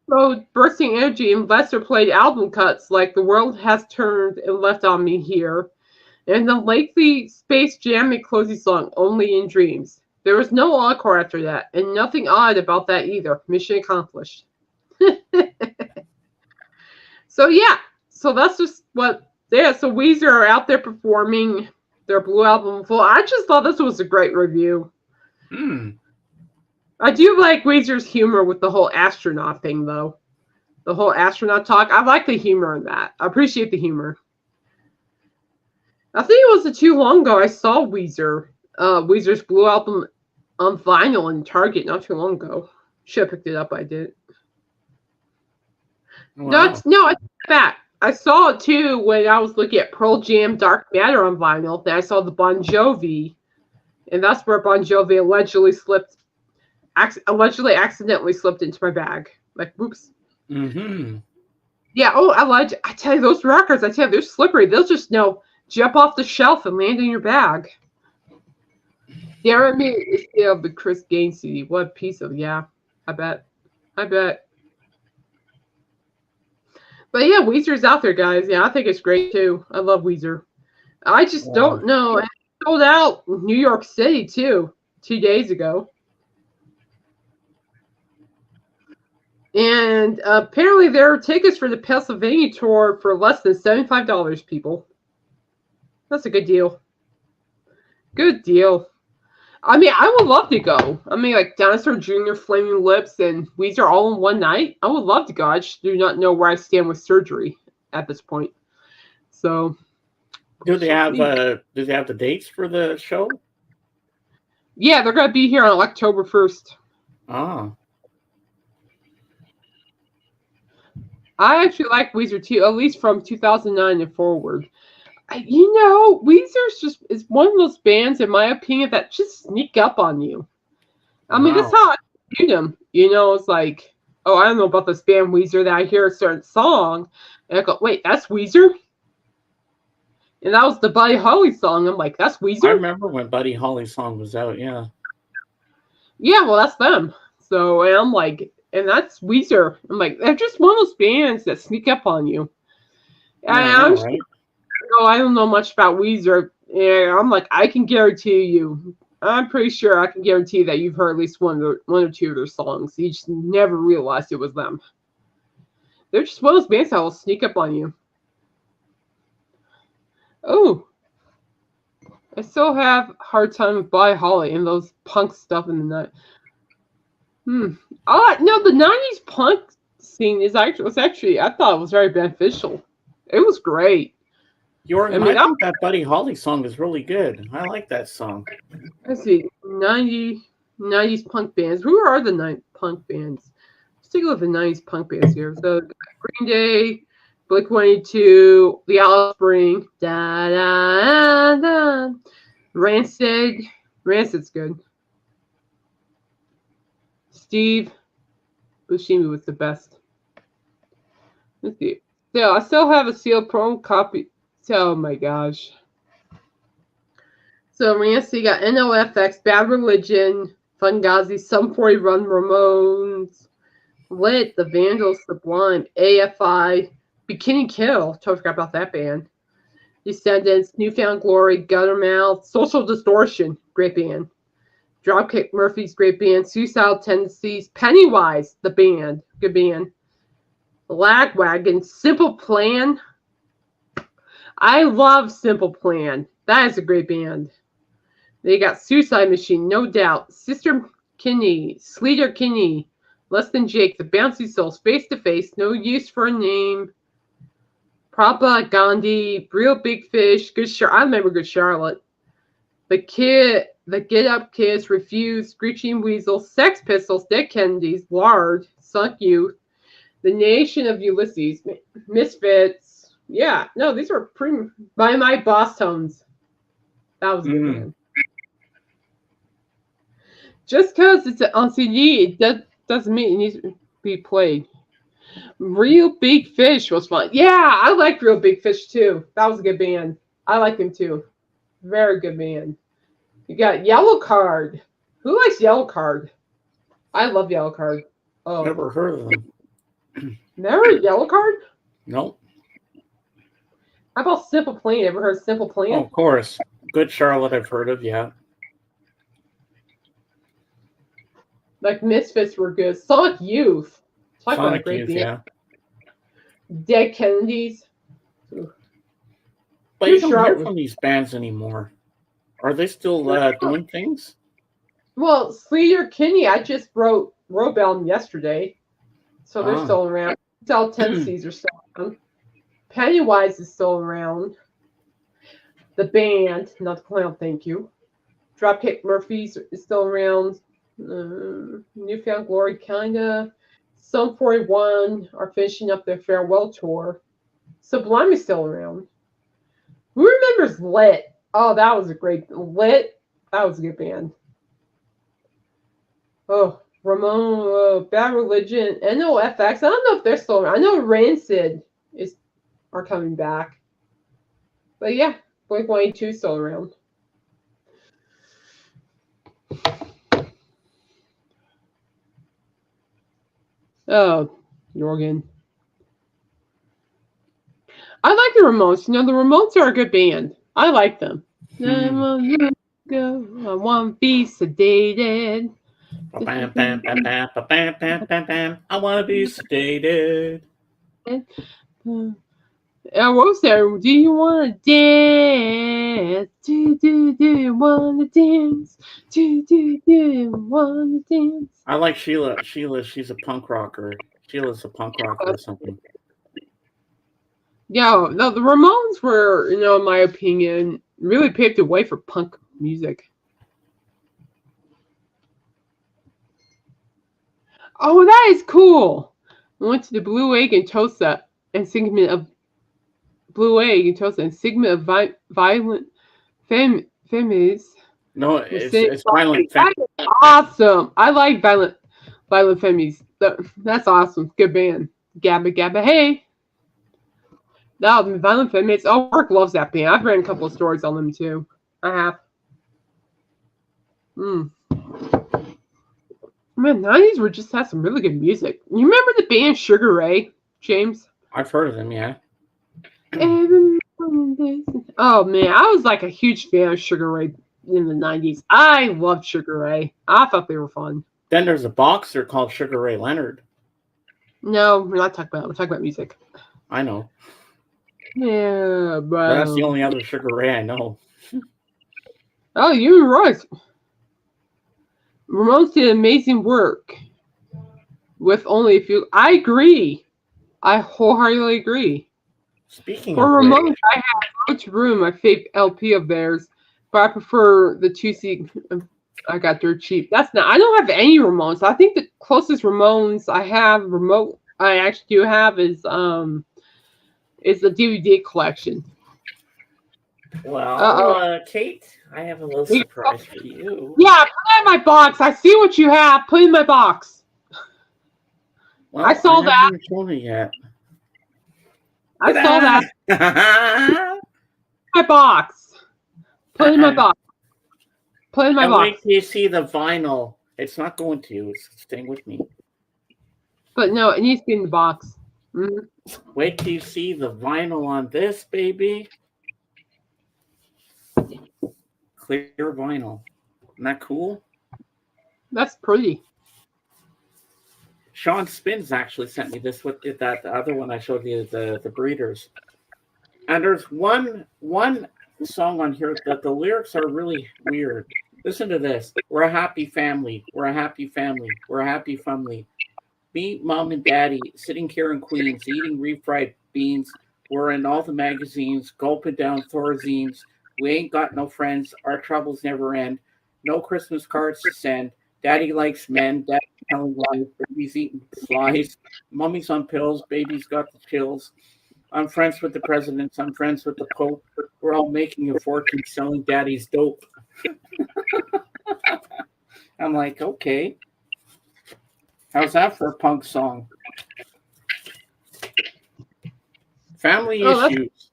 So Bursting Energy and Lester played album cuts like The World Has Turned and Left on Me Here, and the lengthy Space Jam closing song Only in Dreams. There was no encore after that, and nothing odd about that either. Mission accomplished. So yeah, so that's just what. Yeah, so Weezer are out there performing their Blue album. Well, I just thought this was a great review. I do like Weezer's humor with the whole astronaut thing, though. The whole astronaut talk. I like the humor in that. I appreciate the humor. I think it wasn't too long ago I saw Weezer's Blue album on vinyl in Target not too long ago. Should have picked it up. I did. Wow. No, I take it back. I saw it too when I was looking at Pearl Jam Dark Matter on vinyl. Then I saw the Bon Jovi, and that's where Bon Jovi allegedly accidentally slipped into my bag. Like, whoops. Mm-hmm. Yeah, I tell you, those records, they're slippery. They'll just jump off the shelf and land in your bag. Yeah, I mean, the Chris Gaines CD. What a piece of, I bet. But yeah, Weezer's out there, guys. Yeah, I think it's great too. I love Weezer. I just don't know. It sold out in New York City too, 2 days ago. And apparently there are tickets for the Pennsylvania tour for less than $75, people. That's a good deal. Good deal. I mean, I would love to go. I mean, like Dinosaur Jr., Flaming Lips, and Weezer all in one night. I would love to go. I just do not know where I stand with surgery at this point. So, do they have the dates for the show? Yeah, they're going to be here on October 1st. Ah. I actually like Weezer too, at least from 2009 and forward. Weezer's is one of those bands, in my opinion, that just sneak up on you. I mean, that's how I view them. It's like, oh, I don't know about this band Weezer, that I hear a certain song, and I go, wait, that's Weezer? And that was the Buddy Holly song. I'm like, that's Weezer? I remember when Buddy Holly's song was out, yeah. Yeah, well, that's them. So, and I'm like, and that's Weezer. I'm like, they're just one of those bands that sneak up on you. And right? I don't know much about Weezer. And I'm like, I can guarantee you, I'm pretty sure I can guarantee that you've heard at least one or two of their songs. You just never realized it was them. They're just one of those bands that will sneak up on you. Oh. I still have a hard time with Buddy Holly and those punk stuff in the night. Oh, no, the 90s punk scene was actually I thought it was very beneficial. It was great. Jordan, I I think that Buddy Holly song is really good. I like that song. let's see, 90s punk bands. Who are the punk bands? Let's take a look at the 90s punk bands here. So Green Day, Blink-182, The Offspring, da da da. Rancid. Rancid's good. Steve Buscemi was the best. Let's see. Yeah, I still have a sealed promo copy. Oh my gosh. So Rancid got NOFX, Bad Religion, Fugazi, Sum 40 Run, Ramones, Lit, The Vandals, Sublime, AFI, Bikini Kill. Totally forgot about that band. Descendants, Newfound Glory, Guttermouth, Social Distortion, great band. Dropkick Murphys, great band. Suicidal Tendencies, Pennywise, the band, good band. Lagwagon, Simple Plan. I love Simple Plan. That is a great band. They got Suicide Machine, No Doubt, Sister Kinney, Sleater Kinney, Less Than Jake, The Bouncy Souls, Face to Face, No Use for a Name, Prabha Gandhi, Real Big Fish, I remember Good Charlotte. The Get Up Kids, Refuse, Screeching Weasel, Sex Pistols, Dead Kennedys, Lard, Sunk Youth, The Nation of Ulysses, Misfits. Yeah, no, these were pretty by my Boss Tones. That was a good band. Just because it's on CD, it doesn't mean it needs to be played. Real Big Fish was fun. Yeah, I liked Real Big Fish too. That was a good band. I like them too. Very good band. You got Yellow Card. Who likes Yellow Card? I love Yellow Card. Oh, never heard of them. Never Yellow Card? Nope. How about Simple Plan? Ever heard of Simple Plan? Oh, of course. Good Charlotte, I've heard of. Yeah. Like Misfits were good. Sonic Youth. Talk about a great Youth, band. yeah. Dead Kennedys. But you don't hear from these bands anymore. Are they still doing things? Well, Sleater Kinney, I just wrote about them yesterday. So they're still around. All Tendencies are still around. Pennywise is still around. The band, not the clown, thank you. Dropkick Murphys is still around. Newfound Glory, kinda. Sum 41 are finishing up their farewell tour. Sublime is still around. Who remembers Lit? Oh, that was a great Lit. That was a good band. Oh, Ramon, Bad Religion, NOFX. I don't know if they're still around. I know Rancid are coming back. But yeah, Blink-182 is still around. Oh, Jorgen. I like the Ramones. You know, the Ramones are a good band. I like them. I want to be sedated. I want to be sedated. What was there? Do you want to dance? Do you want to dance? Do you want to dance? I like Sheila. She's a punk rocker. Sheila's a punk rocker or something. Yeah, no, the Ramones were, in my opinion, really paved the way for punk music. Oh, that is cool. I went to the Blue Egg and Tosa and segment of Blue Egg and Tosa and segment of Violent Femmes. No, it's Violent Femmes. Awesome. I like Violent Femmes. That's awesome. Good band. Gabba Gabba Hey. No, Violent Femmes. Oh, Mark loves that band. I've read a couple of stories on them too. I have. Man, 90s were just had some really good music. You remember the band Sugar Ray, James? I've heard of them, yeah. Oh man, I was like a huge fan of Sugar Ray in the 90s. I loved Sugar Ray. I thought they were fun. Then there's a boxer called Sugar Ray Leonard. No, we're not talking about. We're talking about music. I know. Yeah, but that's the only other Sugar Ray I know. Oh, you're right. Ramones did amazing work. with only a few. I agree. I wholeheartedly agree. Speaking For of which, Ramones, I have Road to Ruin, my fave LP of theirs, but I prefer the 2C. I got dirt cheap. That's not. I don't have any Ramones. I think the closest Ramones I have remote. I actually do have is the DVD collection. well, Kate, I have a little surprise for you. Yeah, put it in my box. I see what you have. Put it in my box. Well, I saw that. haven't told me yet. I saw that. My box. Put it in my box. Put it in my and box. wait till you see the vinyl. It's not going to. It's staying with me. But no, it needs to be in the box. Mm-hmm. Wait till you see the vinyl on this, baby. Clear vinyl. Isn't that cool? That's pretty. Sean Spins actually sent me this. What did that? The other one I showed you, the Breeders. And there's one song on here that the lyrics are really weird. Listen to this. We're a happy family. We're a happy family. We're a happy family. Me, mom, and daddy sitting here in Queens eating refried beans. We're in all the magazines, gulping down Thorazines. We ain't got no friends. Our troubles never end. No Christmas cards to send. Daddy likes men. Daddy's telling lies. Baby's eating flies. Mummy's on pills. Baby's got the chills. I'm friends with the presidents. I'm friends with the Pope. We're all making a fortune selling daddy's dope. I'm like, okay. How's that for a punk song? Family issues.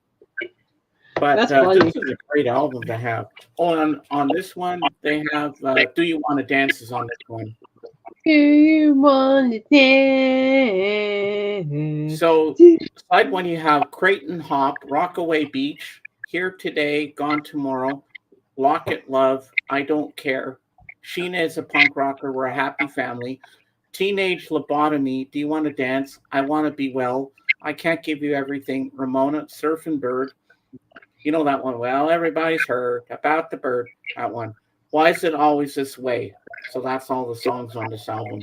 But this is a great album to have. Oh, on this one, they have Do You Want to Dance is on this one. Do you want to dance? So, side one, you have Creighton Hop, Rockaway Beach, Here Today, Gone Tomorrow, Locket Love, I Don't Care. Sheena is a punk rocker, We're a Happy Family. Teenage Lobotomy, Do You Want to Dance? I Want to Be Well. I Can't Give You Everything. Ramona, Surfing Bird. You know that one. Well, everybody's heard about the bird. That one. Why Is It Always This Way? So that's all the songs on this album.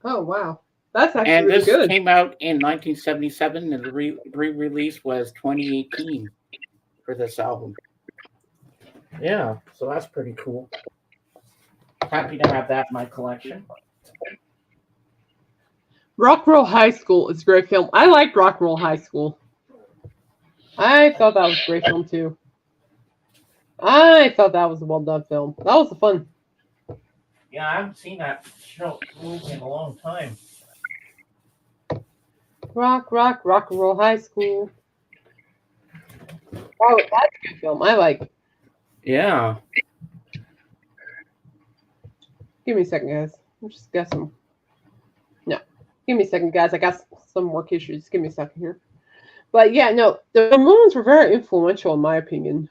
Oh, wow. That's actually and really this good. came out in 1977, and the re-release was 2018 for this album. Yeah, so that's pretty cool. Happy to have that in my collection. Rock Roll High School is a great film. I like Rock Roll High School. I thought that was a great film, too. I thought that was a well-done film. That was fun. Yeah, I haven't seen that movie in a long time. Rock Roll High School. Oh, that's a good film. I like it. Yeah. Give me a second, guys. I just got some. No. Give me a second, guys. I got some work issues. Give me a second here. But yeah, no, the Ramones were very influential in my opinion.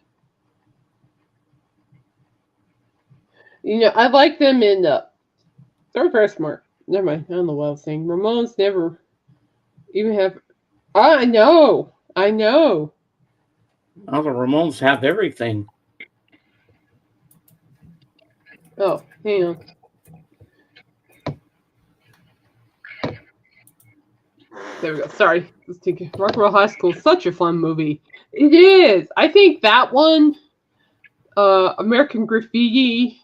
You know, I like them in they're very smart. Never mind. I don't know what I was saying. Ramones never even have. I know. Well, the Ramones have everything. Oh, hang on. There we go. Sorry. Let's take it. Rock and Roll High School is such a fun movie. It is. I think that one, American Graffiti,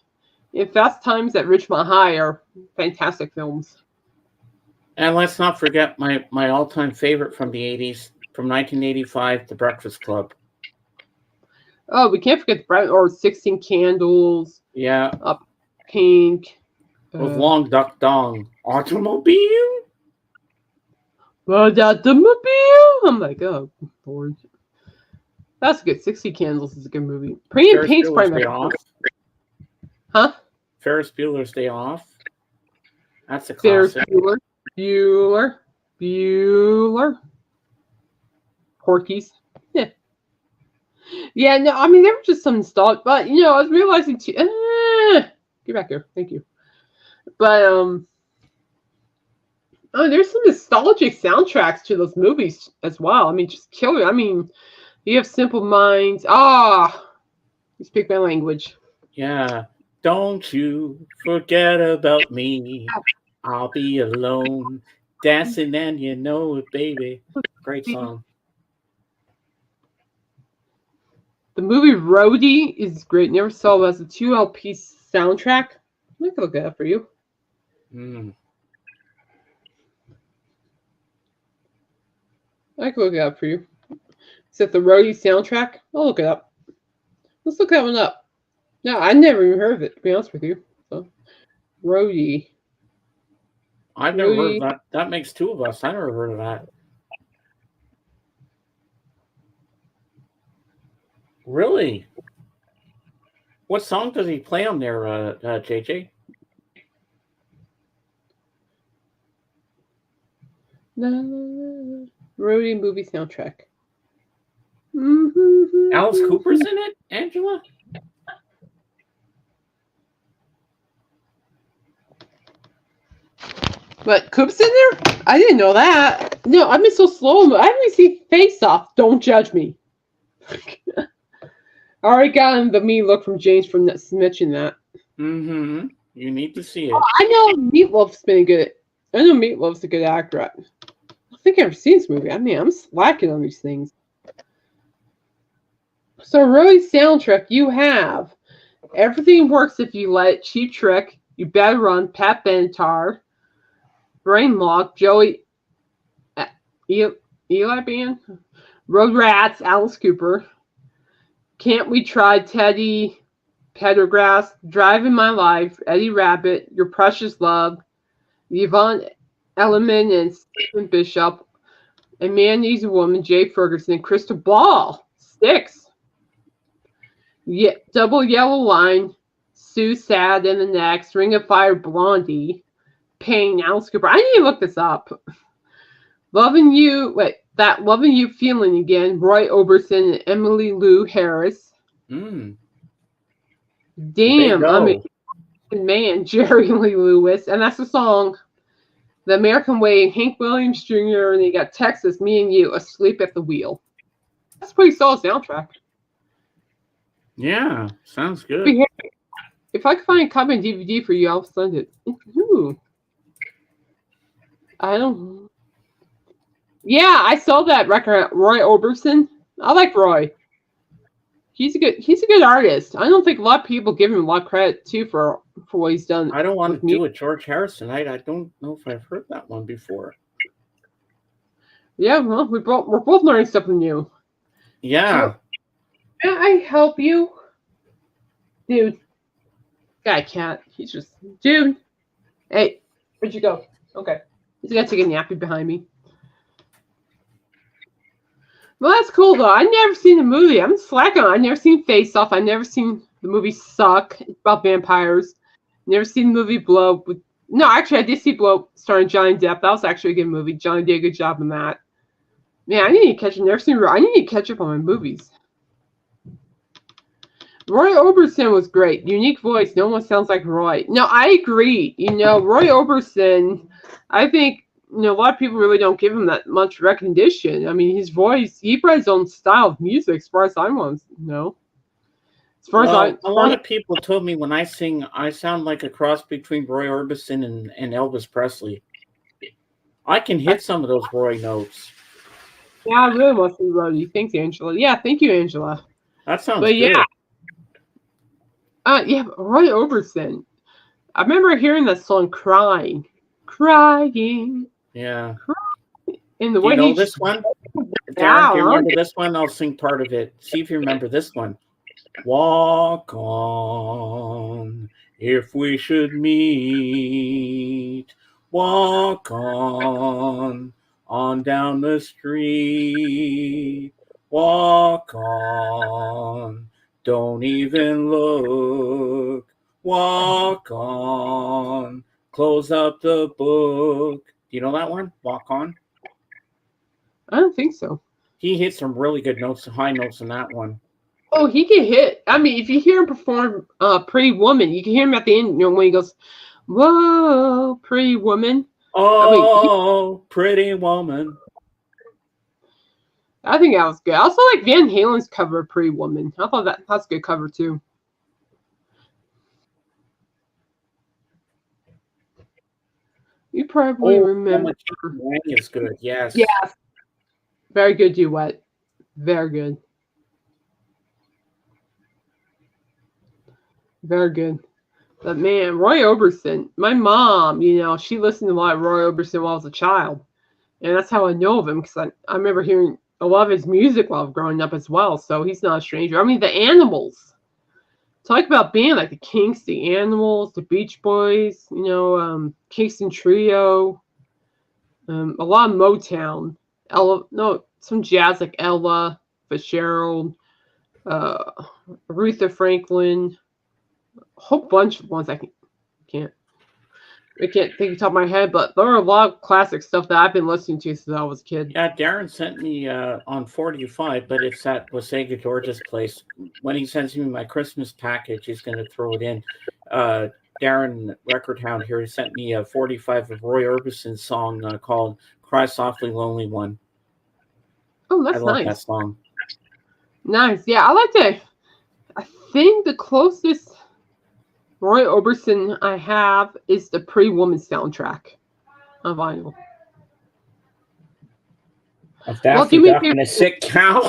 and Fast Times at Ridgemont High are fantastic films. And let's not forget my all-time favorite from the 80s, from 1985, The Breakfast Club. Oh, we can't forget or 16 Candles. Yeah. Pink. With Long Duck Dong. Automobile? Automobile? I'm like, oh, Lord. That's good. 60 Candles is a good movie. Pretty in Pink's probably my favorite. Huh? Ferris Bueller's Day Off. That's a classic. Ferris Bueller. Porky's. Yeah. Yeah, no, I mean, they were just some nostalgic, but, you know, I was realizing too. Get back here. Thank you. But, oh, there's some nostalgic soundtracks to those movies as well. I mean, just killer. I mean, you have Simple Minds. You speak my language. Yeah. Don't you forget about me. I'll be alone, dancing and you know it, baby. Great song. The movie Roadie is great. Never saw it as a 2 LP soundtrack. I can look it up for you. Mm. I can look it up for you. Is it the Roadie soundtrack? I'll look it up. Let's look that one up. No, I never even heard of it, to be honest with you. So, Roadie. I've never heard of that. That makes two of us. I never heard of that. Really? What song does he play on there, JJ? Roadie movie soundtrack. Alice Cooper's in it, Angela? But Coop's in there? I didn't know that. No, I've been so slow. I haven't seen Face Off. Don't judge me. I already got the me look from James from mentioning that. Mm-hmm. You need to see it. Oh, I know Meatloaf's been good. I know Meatloaf's a good actor. I think I've ever seen this movie. I mean, I'm slacking on these things. So, really, soundtrack, you have Everything Works If You Let It, Cheap Trick, You Better Run, Pat Benatar, Brain Lock, Joey, Eli Band, Road Rats, Alice Cooper, Can't We Try, Teddy Pendergrass, Driving My Life, Eddie Rabbit, Your Precious Love, Yvonne Elliman and Stephen Bishop, A Man Needs a Woman, Jay Ferguson, and Crystal Ball, Sticks. Double Yellow Line, Sue Sad and the Next, Ring of Fire, Blondie, Pain, Alice Cooper. I need to look this up. Loving You Feeling Again, Roy Orbison and Emily Lou Harris. Mm. Damn, I'm a man, Jerry Lee Lewis. And that's the song, The American Way, Hank Williams Jr., and you got Texas, Me and You, Asleep at the Wheel. That's a pretty solid soundtrack. Yeah, sounds good. If I could find a copy of DVD for you, I'll send it. Ooh. I don't. Yeah, I saw that record. Roy Orbison. I like Roy. He's a good artist. I don't think a lot of people give him a lot of credit too for what he's done. I don't want to do it, George Harrison. I don't know if I've heard that one before. Yeah, well, we're both learning something new. Yeah. Can I help you? Dude. Guy can't. He's just... Dude. Hey, where'd you go? Okay. He's got to take a nappy behind me. Well, that's cool, though. I've never seen the movie. I'm slacking on. I've never seen Face Off. I've never seen the movie Suck. It's about vampires. Never seen the movie Blow. No, actually, I did see Blow starring Johnny Depp. That was actually a good movie. Johnny did a good job in that. Man, I need to catch up. I need to catch up on my movies. Roy Orbison was great. Unique voice. No one sounds like Roy. No, I agree. Roy Orbison, I think, a lot of people really don't give him that much recognition. I mean, his voice, he brought his own style of music, as far as I want to know. A lot of people told me when I sing, I sound like a cross between Roy Orbison and Elvis Presley. I can hit some of those Roy notes. Yeah, I really want to see Roy. Thanks, Angela. Yeah, thank you, Angela. That sounds good. Yeah. Roy Orbison. I remember hearing that song Crying. Yeah. In the way you know this one? Darren, do you remember this one? I'll sing part of it. See if you remember this one. Walk on, if we should meet. Walk on down the street. Walk on, don't even look. Walk on, close up the book. Do you know that one? Walk on? I don't think so. He hit some really good notes, high notes in that one. Oh, he can hit. I mean, if you hear him perform Pretty Woman, you can hear him at the end, when he goes, whoa, pretty woman. Oh, pretty woman. I think that was good. I also like Van Halen's cover of Pretty Woman. I thought that's a good cover, too. You probably remember. Wang is good. Yes. Yes. Very good duet. Very good. Very good. But man, Roy Orbison, my mom, she listened to a lot of Roy Orbison while I was a child. And that's how I know of him, because I remember hearing a lot of his music while growing up as well. So he's not a stranger. I mean, the Animals. Talk about band like the Kinks, the Animals, the Beach Boys, Kingston Trio, a lot of Motown, some jazz like Ella Fitzgerald, Aretha Franklin, a whole bunch of ones I can't think off the top of my head, but there are a lot of classic stuff that I've been listening to since I was a kid. Yeah, Darren sent me on 45, but it's at Wasaga George's place. When he sends me my Christmas package, he's going to throw it in. Darren Record Hound here, he sent me a 45 of Roy Orbison's song called Cry Softly Lonely One. Oh, that's nice. I love that song. Nice. Yeah, I like that. I think the closest Roy Orbison I have is the Pretty Woman soundtrack on vinyl. A Daffy Duck and a sick cow.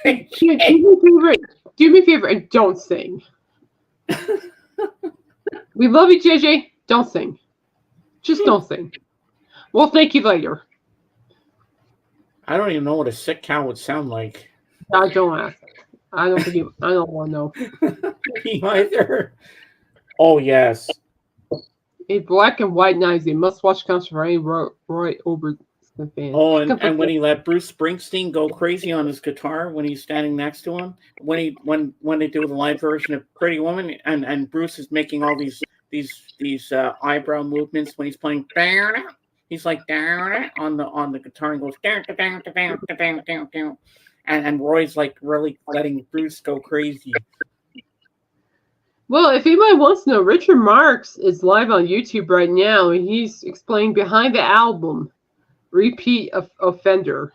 do me a favor and don't sing. We love you, JJ. Don't sing. Just don't sing. We'll thank you later. I don't even know what a sick cow would sound like. I don't ask. I don't want to know. Me either. Oh, yes. A black and white night is a must-watch concert for any Roy Orbison fan. Oh, and when he let Bruce Springsteen go crazy on his guitar when he's standing next to him, when they do the live version of Pretty Woman, and Bruce is making all these eyebrow movements when he's playing, he's like down on the guitar and goes down, and Roy's like really letting Bruce go crazy. Well, if anybody wants to know, Richard Marx is live on YouTube right now, and he's explaining behind the album, Repeat Offender.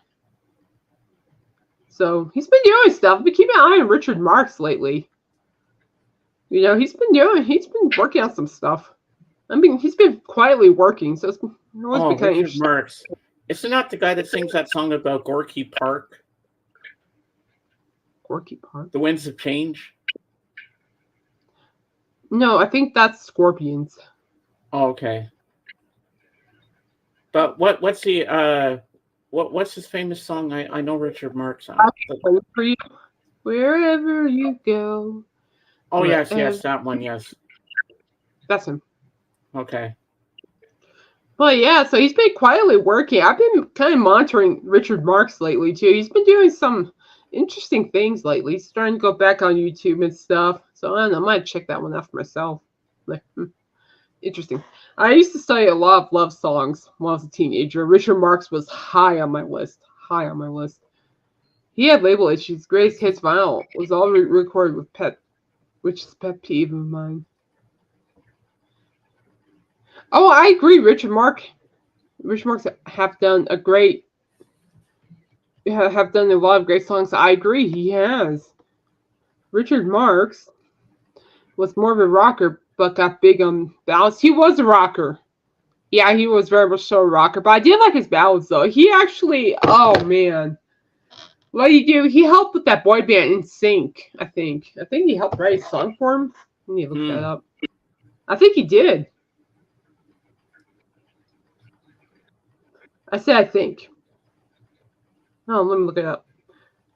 So he's been doing stuff. I've been keeping an eye on Richard Marx lately. He's been working on some stuff. I mean, he's been quietly working, so it's always been kind of interesting. Marx. Isn't that the guy that sings that song about Gorky Park? Gorky Park? The Winds of Change? No, I think that's Scorpions. Oh, okay. But what's the what's his famous song? I know Richard Marx on. For you, wherever you go. Oh yes, that one, yes. That's him. Okay. Well, yeah, so he's been quietly working. I've been kind of monitoring Richard Marx lately too. He's been doing some interesting things lately. He's starting to go back on YouTube and stuff. So I don't know, I might check that one out for myself. Interesting. I used to study a lot of love songs when I was a teenager. Richard Marx was high on my list. He had label issues. Greatest Hits vinyl was all recorded with Pet, which is a pet peeve of mine. Oh, I agree. Richard Marx have done a lot of great songs. I agree. He has. Richard Marx was more of a rocker, but got big on ballads. He was a rocker. Yeah, he was very much so a rocker. But I did like his ballads, though. He actually, oh, man. What do you do? He helped with that boy band In Sync, I think. I think he helped write a song for him. Let me look that up. I think he did. I said I think. Oh, let me look it up.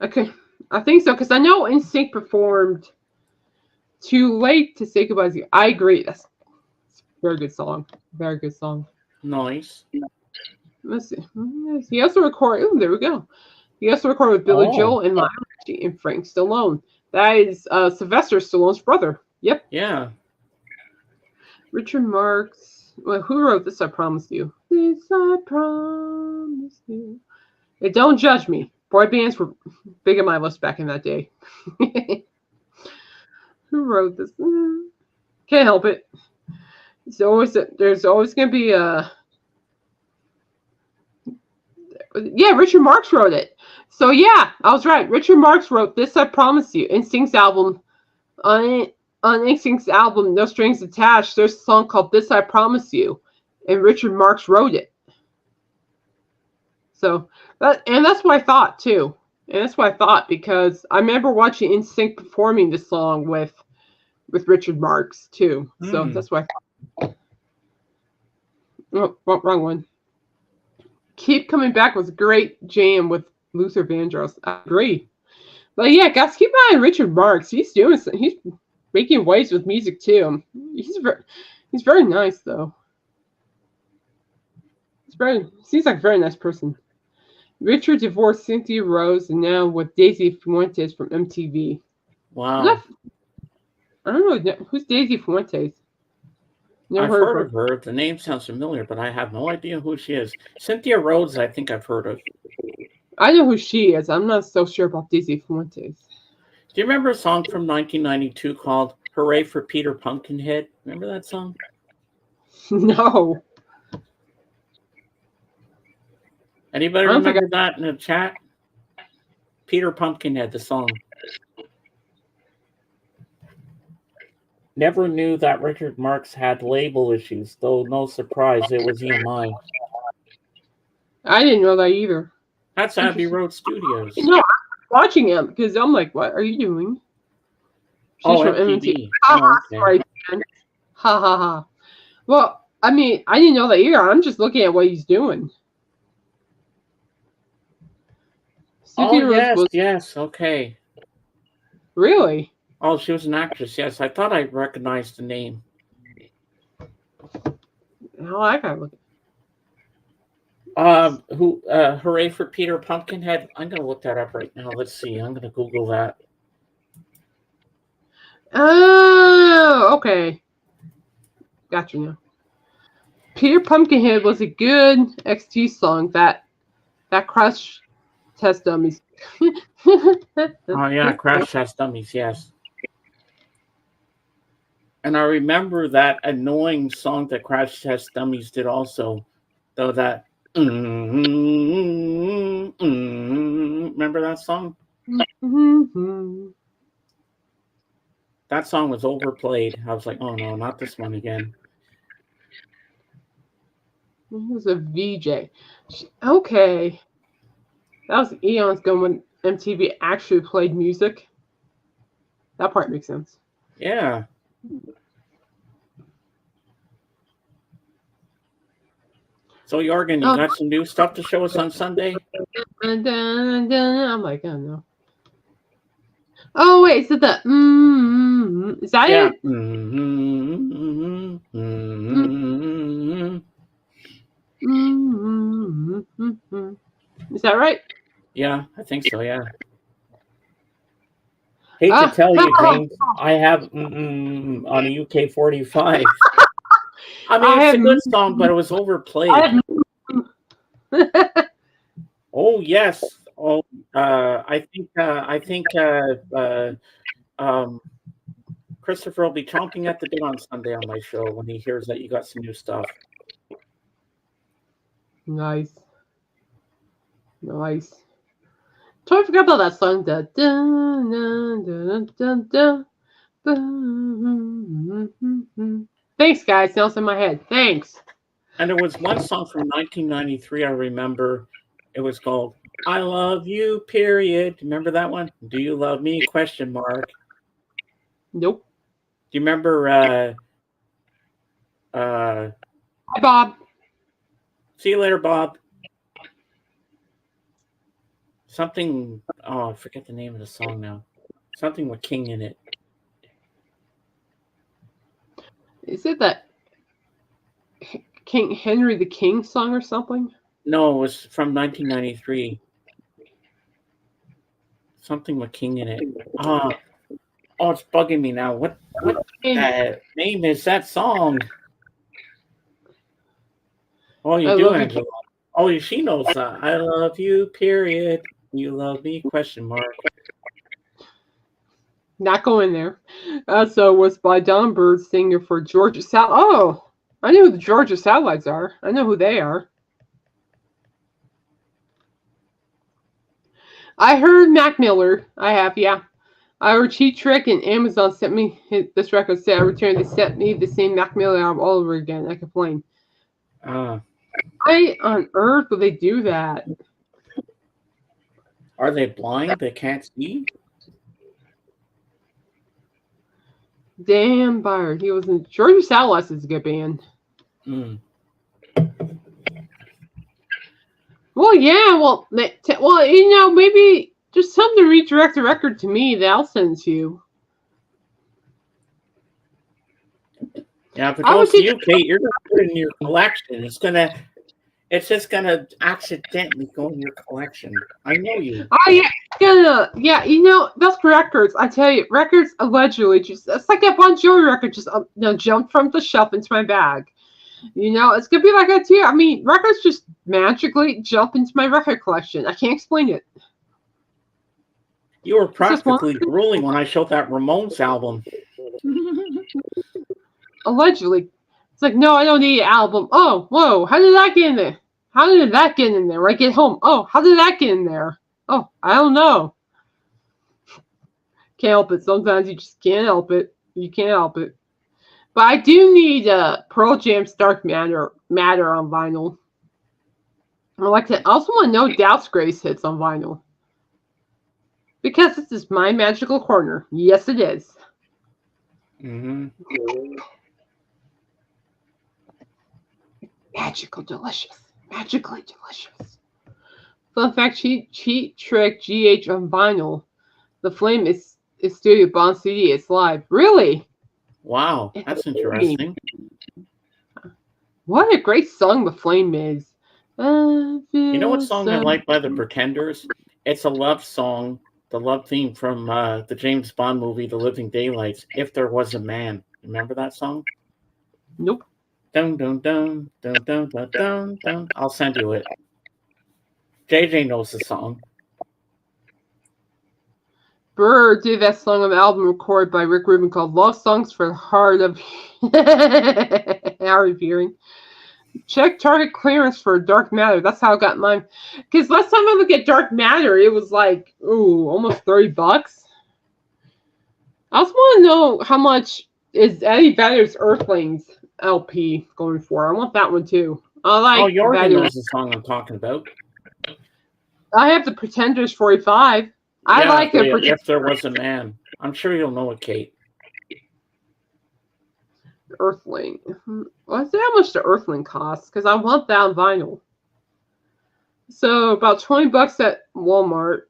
Okay. I think so, because I know In Sync performed Too Late to Say Goodbye to You. I agree. That's a very good song. Very good song. Nice. Let's see. He also recorded. Oh, there we go. He also recorded with Billy Joel and Lionel Richie and Frank Stallone. That is Sylvester Stallone's brother. Yep. Yeah. Richard Marx. Well, who wrote This I Promise You? This I Promise You. Hey, don't judge me. Boy bands were big on my list back in that day. Who wrote this? Can't help it. There's always going to be a... Yeah, Richard Marx wrote it. So yeah, I was right. Richard Marx wrote This I Promise You. Instinct's album. On Instinct's album, No Strings Attached, there's a song called This I Promise You. and Richard Marx wrote it. So that's what I thought too. And that's what I thought because I remember watching NSYNC performing this song with Richard Marx too. So that's what I thought. Oh, wrong one. Keep Coming Back was a great jam with Luther Vandross. I agree. But yeah, guys, keep an eye on Richard Marx. He's making waves with music too. He's very nice though. Seems like a very nice person. Richard divorced Cynthia Rose and now with Daisy Fuentes from MTV. Wow. I don't know who's Daisy Fuentes. I've heard of her. The name sounds familiar, but I have no idea who she is. Cynthia Rhodes, I think I've heard of. I know who she is. I'm not so sure about Daisy Fuentes. Do you remember a song from 1992 called Hooray for Peter Pumpkinhead? Remember that song? No. Anybody remember that in the chat? Peter Pumpkinhead, the song. Never knew that Richard Marx had label issues, though no surprise, it was EMI. I didn't know that either. That's Abbey Road Studios. No, I'm watching him because I'm like, what are you doing? She's from MTV. Sorry, man. Ha ha ha. Well, I mean, I didn't know that either. I'm just looking at what he's doing. Yes, okay. Really? Oh, she was an actress. Yes, I thought I recognized the name. Oh, I gotta look. Hooray for Peter Pumpkinhead. I'm gonna look that up right now. Let's see. I'm gonna Google that. Oh, okay. Gotcha now. Peter Pumpkinhead was a good XT song that Crash Test Dummies. Oh yeah, Crash Test Dummies. Yes. And I remember that annoying song that Crash Test Dummies did also, though that. Remember that song? Mm-hmm. That song was overplayed. I was like, oh no, not this one again. He was a VJ. Okay. That was eons ago when MTV actually played music. That part makes sense. Yeah. So, Jorgen, you got some new stuff to show us on Sunday? I'm like, oh no. Oh wait, is it the is that it? Is that right? Yeah, I think so, yeah. Hate to tell you, James, I have on a UK 45. I mean, it's a good song, but it was overplayed. Oh yes. Oh, I think Christopher will be chomping at the bit on Sunday on my show when he hears that you got some new stuff. Nice. Totally forgot about that song. Thanks, guys. Now it's in my head. Thanks. And there was one song from 1993 I remember. It was called "I Love You." Period. Remember that one? Do you love me? Question mark. Nope. Do you remember? Hi, Bob. See you later, Bob. Something. Oh, I forget the name of the song now. Something with King in it. Is it that King Henry the King song or something? No, it was from 1993. Something with King in it. Oh, it's bugging me now. What name is that song? Oh, you do, Angela. Oh, she knows that. I love you, period. You love me, question mark. Not going there. So it was by Don Bird, singer for Georgia Oh, I know who the Georgia Satellites are. I know who they are. I heard Mac Miller. I have, yeah. I heard Cheap Trick and Amazon sent me this record. Said I returned. They sent me the same Mac Miller album all over again. I complained. Why on earth would they do that? Are they blind? They can't see? Damn, Byard. He was in Georgia Satellites is a good band. Mm. Well, yeah. Well, maybe just tell them to redirect the record to me. They'll send it to you. Yeah, if it goes to you, Kate, you're gonna put it in your collection. It's just gonna accidentally go in your collection. I know you. Oh yeah. Those records. I tell you, records allegedly it's like that Bon Jovi record just jumped from the shelf into my bag. It's gonna be like that too. I mean, records just magically jump into my record collection. I can't explain it. You were practically drooling when I showed that Ramones album. Allegedly. It's like, no, I don't need an album. Oh, whoa, how did that get in there? How did that get in there? When I get home, oh, how did that get in there? Oh, I don't know. Can't help it. Sometimes you just can't help it. You can't help it. But I do need Pearl Jam's Dark Matter on vinyl. I also want No Doubt's Grace hits on vinyl. Because this is my magical corner. Yes, it is. Mm-hmm. Magical delicious. Magically delicious. Fun fact, Cheat Trick GH on vinyl. The Flame is studio, but on CD it's live. Really? Wow, that's interesting. What a great song The Flame is. You know what song I like by the Pretenders? It's a love song, the love theme from the James Bond movie, The Living Daylights, If There Was a Man. Remember that song? Nope. Dun, dun, dun, dun, dun, dun, dun, dun. I'll send you it. JJ knows the song. Burr did that song on an album recorded by Rick Rubin called Love Songs for the Heart of Hearing. Check Target clearance for Dark Matter. That's how I got mine. Because last time I looked at Dark Matter, it was like, almost $30. I also want to know how much is Eddie Vedder's Earthlings LP going for. I want that one too. You already knows the song I'm talking about. I have the Pretenders 45. I like it. If There Was a Man. I'm sure you'll know it, Kate. Earthling. Let's see how much the Earthling costs, because I want that on vinyl. So about $20 at Walmart.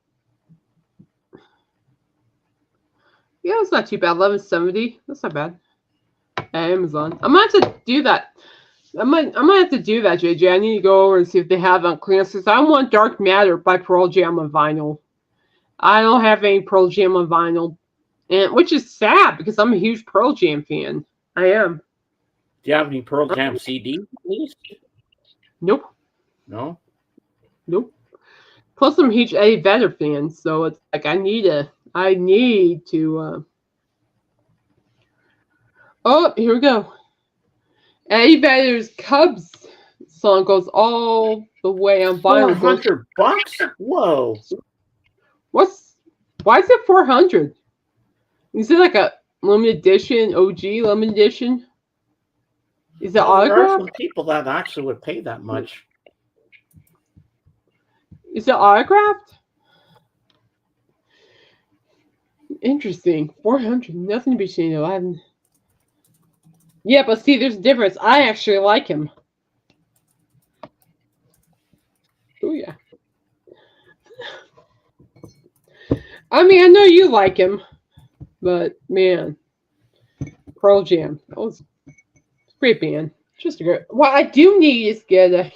Yeah, it's not too bad. $11.70. That's not bad. At Amazon. I'm gonna have to do that. I might have to do that, JJ. I need to go over and see if they have it on clearance, because I want Dark Matter by Pearl Jam on vinyl. I don't have any Pearl Jam on vinyl, and which is sad because I'm a huge Pearl Jam fan. I am. Do you have any Pearl Jam CD, please? Nope. No? Nope. Plus, I'm a huge Eddie Vedder fan, so it's like I need to. Oh, here we go. Eddie Vedder's Cubs song goes all the way on vinyl. $400? Whoa. Why is it 400? Is it like a limited edition, OG limited edition? Is it autographed? There are some people that actually would pay that much. Is it autographed? Interesting. 400. Nothing to be seen though. Yeah, but see, there's a difference. I actually like him. Oh yeah. I mean, I know you like him, but man, Pearl Jam. That was a great band. Just a great. What I do need is get a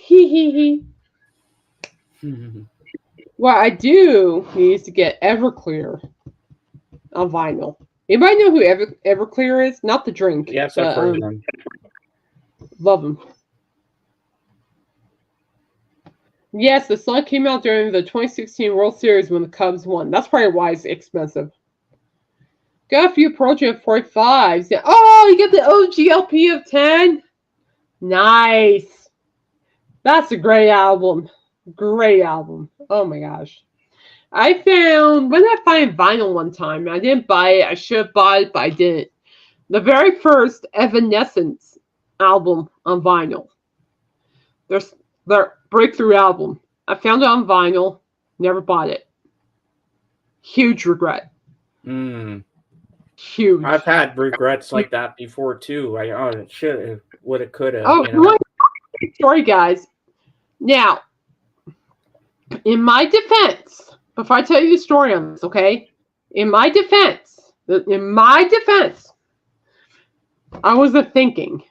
What I do need is to get Everclear on vinyl. Anybody know who Everclear is? Not the drink. Yes, I've heard of them. Love them. Yes, the song came out during the 2016 World Series when the Cubs won. That's probably why it's expensive. Got a few Pearl Jam 45s. Yeah. Oh, you get the OGLP of 10? Nice. That's a great album. Great album. Oh my gosh. When did I find vinyl one time? I didn't buy it. I should have bought it, but I didn't. The very first Evanescence album on vinyl. their breakthrough album. I found it on vinyl, never bought it. Huge regret. Huge. I've had regrets like that before too. I should have, would have, could have. Oh, sorry, guys. Now, in my defense, before I tell you the story on this, okay? In my defense, I wasn't thinking,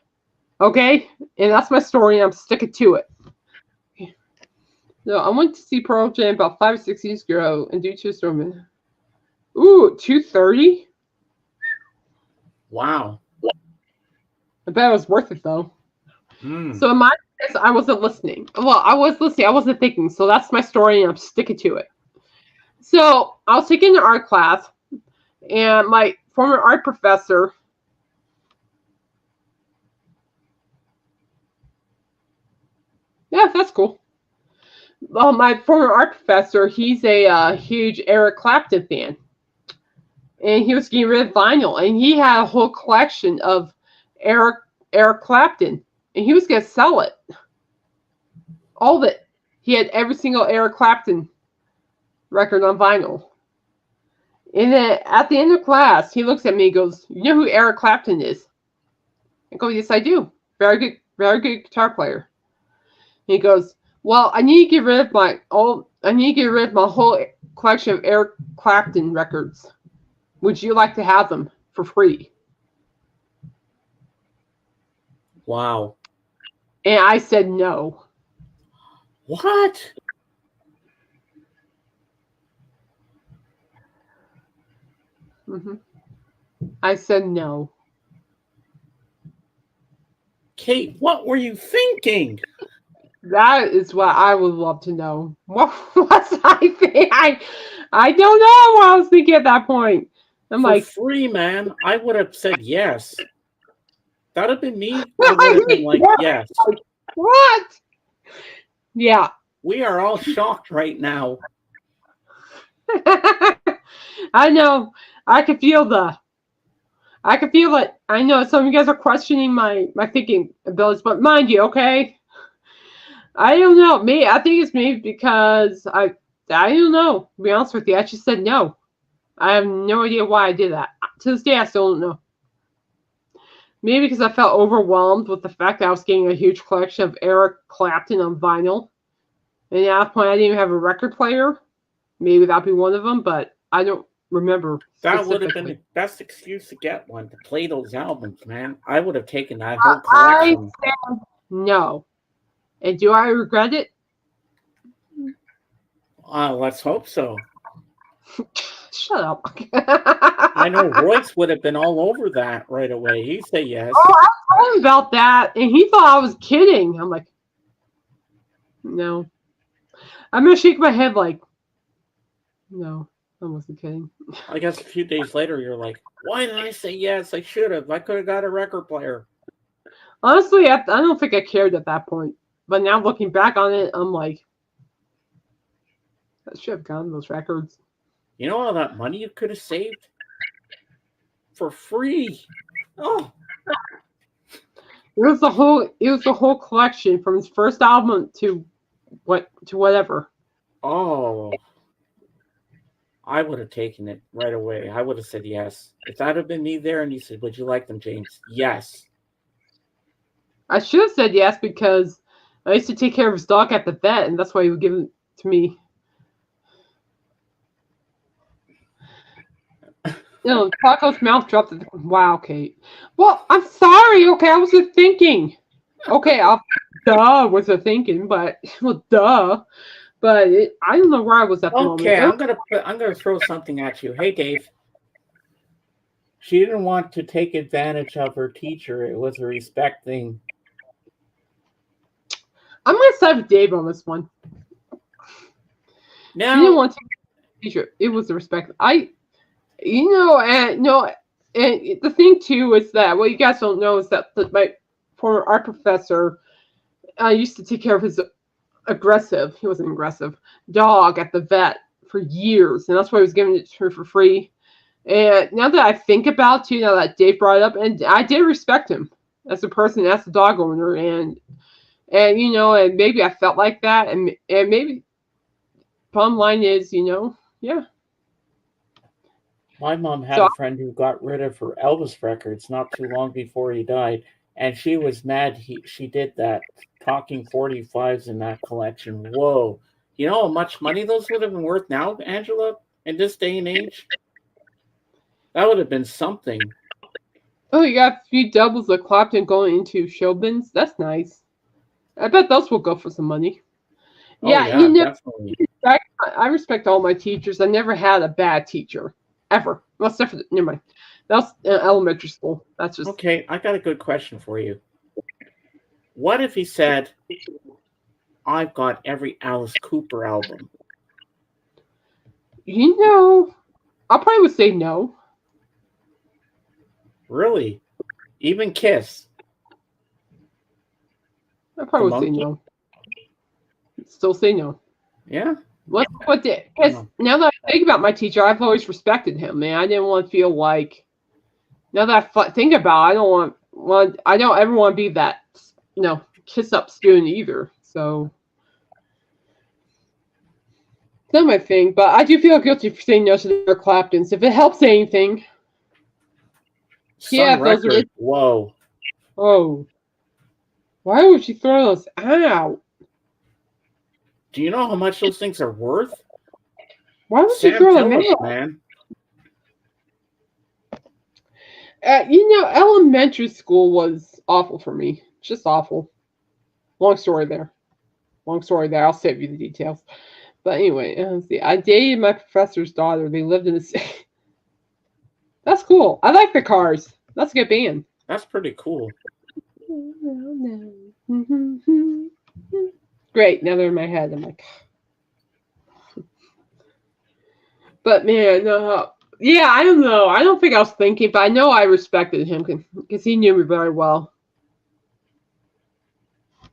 okay? And that's my story, and I'm sticking to it. So I went to see Pearl Jam about 5 or 6 years ago, and due to a storm, ooh, 2:30. Wow. I bet it was worth it though. So in my case, I wasn't listening. Well, I was listening. I wasn't thinking. So that's my story, and I'm sticking to it. So I was taking an art class, and my former art professor. Yeah, that's cool. Well, my former art professor, he's a huge Eric Clapton fan. And he was getting rid of vinyl. And he had a whole collection of Eric Clapton. And he was going to sell it. All of it. He had every single Eric Clapton record on vinyl. And then at the end of class, he looks at me and goes, "You know who Eric Clapton is?" I go, "Yes, I do. Very good guitar player." And he goes, "Well, I need to get rid of my whole collection of Eric Clapton records. Would you like to have them for free?" Wow. And I said no. What? I said no. Kate, what were you thinking? That is what I would love to know. What was I thinking? I don't know what I was thinking at that point. I'm for like, free, man. I would have said yes. That would have been me. I would have been like, yes. What? Yeah. We are all shocked right now. I know. I can feel it. I know some of you guys are questioning my thinking abilities, but mind you, okay? I don't know. I think it's maybe because I don't know. To be honest with you, I just said no. I have no idea why I did that. To this day, I still don't know. Maybe because I felt overwhelmed with the fact that I was getting a huge collection of Eric Clapton on vinyl. And at that point, I didn't even have a record player. Maybe that'd be one of them, but I don't remember. That would have been the best excuse to get one, to play those albums, man. I would have taken that whole collection. I said no. And do I regret it? Let's hope so. Shut up. I know Royce would have been all over that right away. He'd say yes. Oh, I told him about that, and he thought I was kidding. I'm like, no. I'm going to shake my head like, no, I wasn't kidding. I guess a few days later, you're like, why did I say yes? I should have. I could have got a record player. Honestly, I don't think I cared at that point. But now looking back on it, I'm like, I should have gotten those records. You know all that money you could have saved? For free. Oh. It was the whole collection from his first album to whatever. Oh. I would have taken it right away. I would have said yes. If that had been me there and you said, would you like them, James? Yes. I should have said yes because I used to take care of his dog at the vet, and that's why he would give it to me. Taco's mouth dropped. Wow, Kate. Well, I'm sorry. Okay, I wasn't thinking. Okay, wasn't thinking, but well, duh. But I don't know where I was at the moment. Okay, I'm gonna throw something at you. Hey, Dave. She didn't want to take advantage of her teacher. It was a respect thing. I'm gonna side with Dave on this one. Now, she didn't want to take the teacher. It was a respect. And the thing too is that what you guys don't know is that my former art professor used to take care of his he wasn't aggressive, dog at the vet for years, and that's why he was giving it to her for free. And now that I think about it, now that Dave brought it up, and I did respect him as a person, as a dog owner, and And and maybe I felt like that, and maybe bottom line is, yeah. My mom had So a friend who got rid of her Elvis records not too long before he died, and she was mad she did that. Talking 45s in that collection. Whoa. You know how much money those would have been worth now, Angela, in this day and age? That would have been something. oh, you got a few doubles of Clapton going into show bins. That's nice. I bet those will go for some money. Oh, Yeah, yeah, definitely. I respect all my teachers. I never had a bad teacher ever. Well, except for never mind. That was elementary school. That's just Okay, I got a good question for you. What if he said, I've got every Alice Cooper album? I probably would say no. Really? Even Kiss? I The probably would say Monkey? no. Still say no. Yeah? What did? Because now that I think about my teacher, I've always respected him, man. I didn't want to feel like. Now that I think about it, I don't I don't ever want to be that, kiss up student either. So that's my thing. But I do feel guilty for saying no to their Claptons. If it helps anything, Sun yeah, if those are. Record. Whoa. Oh, why would you throw those out? Do you know how much those things are worth? Why would you Sam throw them Phillips, out? man. Elementary school was awful for me. Just awful. Long story there. I'll save you the details. But anyway, let's see. I dated my professor's daughter. They lived in the city. That's cool. I like the Cars. That's a good band. That's pretty cool. Great. Now they're in my head. I'm like, but man, yeah, I don't know. I don't think I was thinking, but I know I respected him because he knew me very well.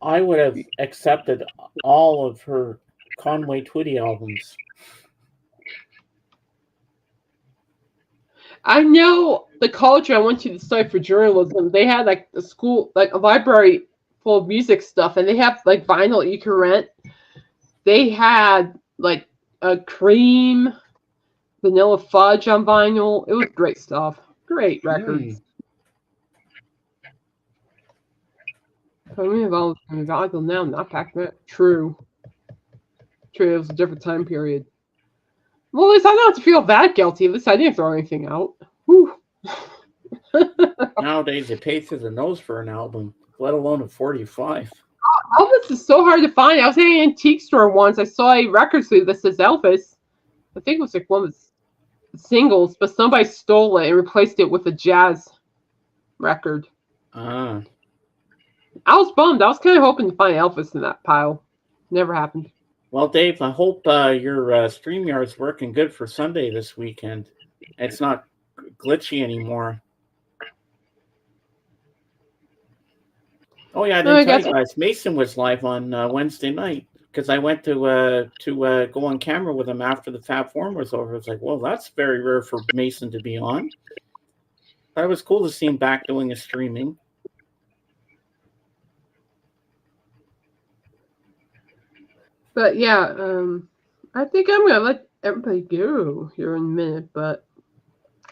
I would have accepted all of her Conway Twitty albums. I know the college I went to study for journalism, they had like a school, like a library full of music stuff, and they have like vinyl you can rent. They had like a Cream, Vanilla Fudge on vinyl. It was great stuff. Great records. Valuable now, not back then. True. It was a different time period. Well, at least I don't have to feel that guilty. At least I didn't throw anything out. Whew. Nowadays, they pay through the nose for an album, let alone a 45. Elvis is so hard to find. I was at an antique store once. I saw a record sleeve that says Elvis. I think it was like one of the singles, but somebody stole it and replaced it with a jazz record. Ah. I was bummed. I was kind of hoping to find Elvis in that pile. Never happened. Well, Dave, I hope your StreamYard's working good for Sunday this weekend. It's not glitchy anymore. Oh yeah, I didn't tell you guys. Mason was live on Wednesday night because I went to go on camera with him after the Fab Four was over. It's like, well, that's very rare for Mason to be on. But it was cool to see him back doing his streaming. But yeah, I think I'm gonna let everybody go here in a minute. But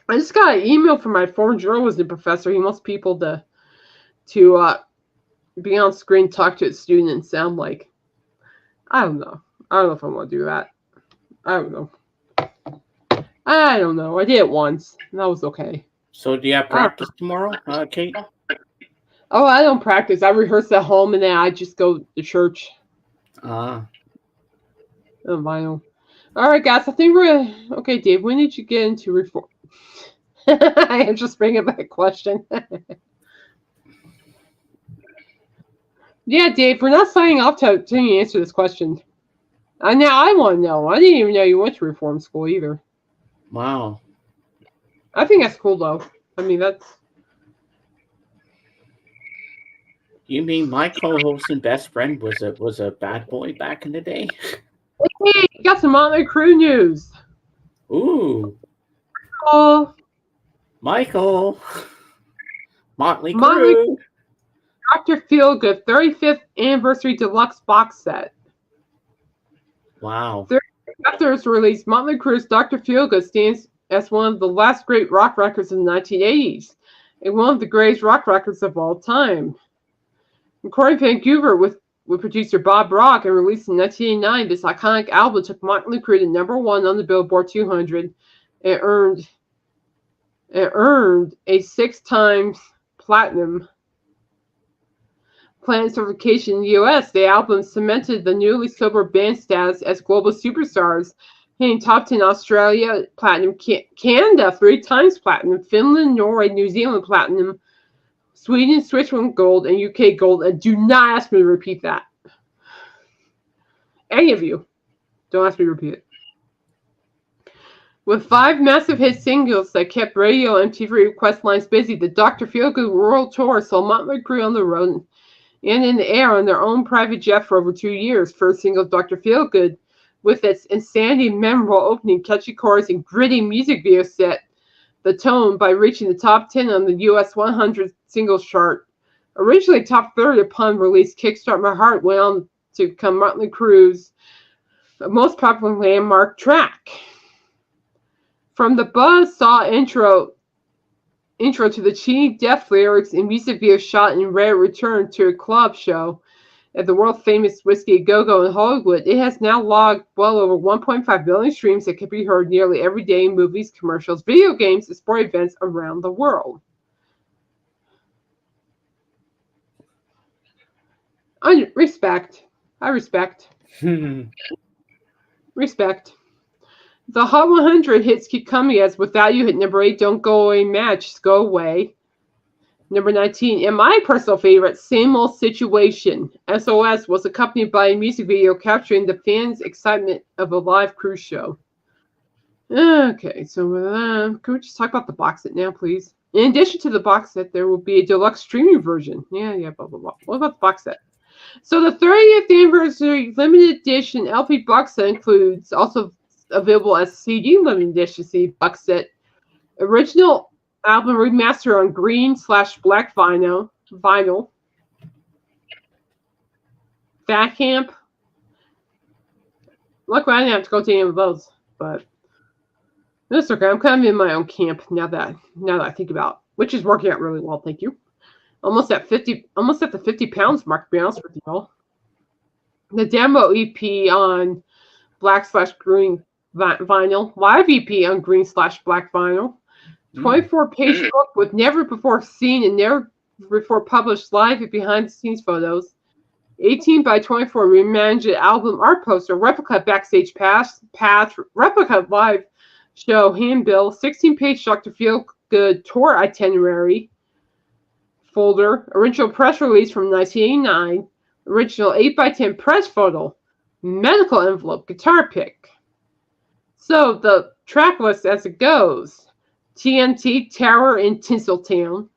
I just got an email from my former journalism professor. He wants people to be on screen, talk to a student, and sound like, I don't know. I don't know if I want to do that. I don't know. I did it once, and that was okay. So do you have practice tomorrow, Kate? Oh, I don't practice. I rehearse at home, and then I just go to church. Vinyl. All right, guys. I think we're okay. Dave, when did you get into reform? I am just bringing back a question. Yeah, Dave, we're not signing off till you answer this question. Now I want to know. I didn't even know you went to reform school either. Wow. I think that's cool, though. I mean, that's. You mean my co-host and best friend was a bad boy back in the day? Hey, you got some Motley Crue news. Ooh. Oh. Michael. Motley Crue. Dr. Feelgood 35th Anniversary Deluxe Box Set. Wow. After its release, Motley Crue's Dr. Feelgood stands as one of the last great rock records in the 1980s, and one of the greatest rock records of all time. Recorded in Vancouver with producer Bob Rock and released in 1989, this iconic album took Motley Crue to #1 on the Billboard 200 and earned a 6 times platinum certification in the U.S. The album cemented the newly sober band status as global superstars, hitting top 10 Australia platinum, Canada 3 times platinum, Finland, Norway, New Zealand platinum, Sweden, Switzerland gold, and UK gold. And do not ask me to repeat that. Any of you, don't ask me to repeat it. With 5 massive hit singles that kept radio and MTV request lines busy, the Dr. Feelgood World Tour saw Motley Crue on the road and in the air on their own private jet for over 2 years. First single, Dr. Feelgood, with its insanely memorable opening, catchy chorus, and gritty music video, set the tone by reaching the top 10 on the US 100 singles chart. Originally top 30 upon release, Kickstart My Heart went on to become Motley Crue's most popular landmark track. From the buzzsaw intro to the cheesy death lyrics and music video shot in rare return to a club show at the world-famous Whiskey Go-Go in Hollywood, it has now logged well over 1.5 billion streams that can be heard nearly every day in movies, commercials, video games, and sport events around the world. Respect. I respect. Respect. The Hot 100 hits keep coming as Without You hit #8, Don't Go Away Match, Go Away. #19, and my personal favorite, Same Old Situation, SOS, was accompanied by a music video capturing the fans' excitement of a live cruise show. Okay, so can we just talk about the box set now, please? In addition to the box set, there will be a deluxe streaming version. Yeah, blah, blah, blah. What about the box set? So the 30th anniversary limited edition LP box set includes, also available as CD limited edition CD box set, original album remaster on green/black vinyl, Fat Camp. Luckily, I didn't have to go to any of those, but that's okay. I'm kind of in my own camp now that I think about it, which is working out really well. Thank you. Almost at the 50 pounds mark, to be honest with you all. The demo EP on black/green vinyl, live EP on green/black vinyl, 24-page book with never before seen and never before published live and behind the scenes photos, 18 by 24 reimagined album art poster, replica backstage pass, replica live show handbill, 16-page Dr. Feelgood tour itinerary folder, original press release from 1989, original 8x10 press photo, medical envelope, guitar pick. So the track list as it goes: TNT, Tower in Tinseltown,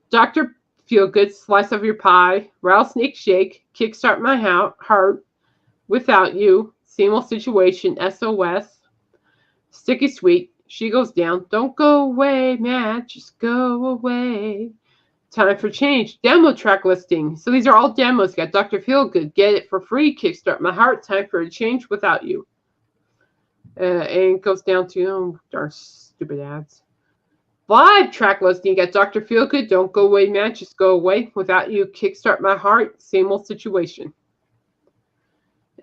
Dr. Feelgood, Slice of Your Pie, Rattlesnake Shake, Kickstart My Heart, Without You, Same Old Situation, SOS, Sticky Sweet, She Goes Down, Don't Go Away, Matt, Just Go Away, Time for Change, demo track listing. So these are all demos. You got Dr. Feelgood, Get It for Free, Kickstart My Heart, Time for a Change, Without You. And it goes down to, darn stupid ads. Live track listing, you got Dr. Feelgood, Don't Go Away, Man, Just Go Away, Without You, Kickstart My Heart, Same Old Situation.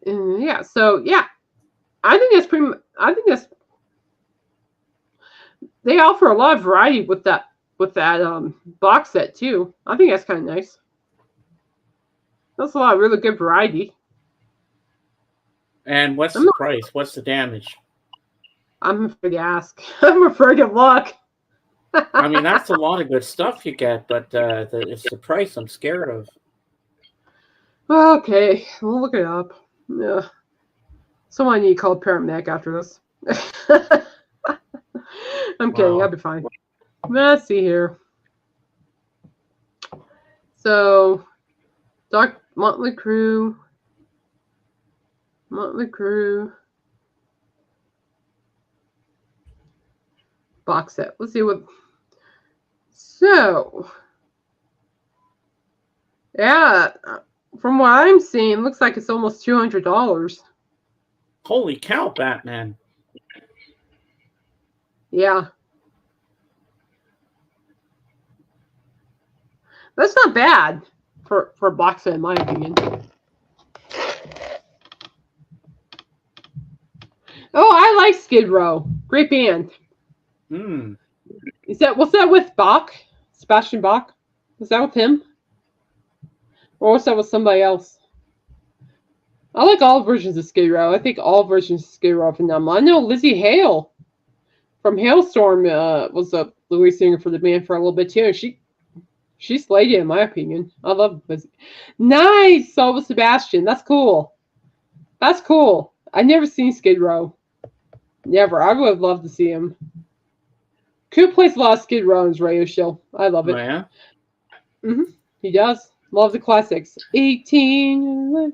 Yeah, so yeah, I think that's they offer a lot of variety with that box set too. I think that's kind of nice. That's a lot of really good variety. And what's the price? What's the damage? I'm afraid to ask. I'm afraid to look. I mean, that's a lot of good stuff you get, but it's the price I'm scared of. Okay, we'll look it up. Yeah. Someone I need to call paramedic after this. I'm kidding. I'll be fine. Let's see here. So, Motley Crue. Box set. Let's see what. So, Yeah, from what I'm seeing, it looks like it's almost $200. Holy cow, Batman. Yeah. That's not bad for a box set, in my opinion. Oh, I like Skid Row. Great band. Hmm. Was that with Bach? Sebastian Bach? Was that with him? Or was that with somebody else? I like all versions of Skid Row. I think all versions of Skid Row are phenomenal. I know Lizzie Hale from Hailstorm was a lead singer for the band for a little bit too. She slayed it, in my opinion. I love Lizzie. Nice! So was Sebastian. That's cool. That's cool. I never seen Skid Row. Never. I would have loved to see him. Cool plays a lot of Skid Row on his radio show. I love it. Oh, yeah? He does. Love the classics. 18,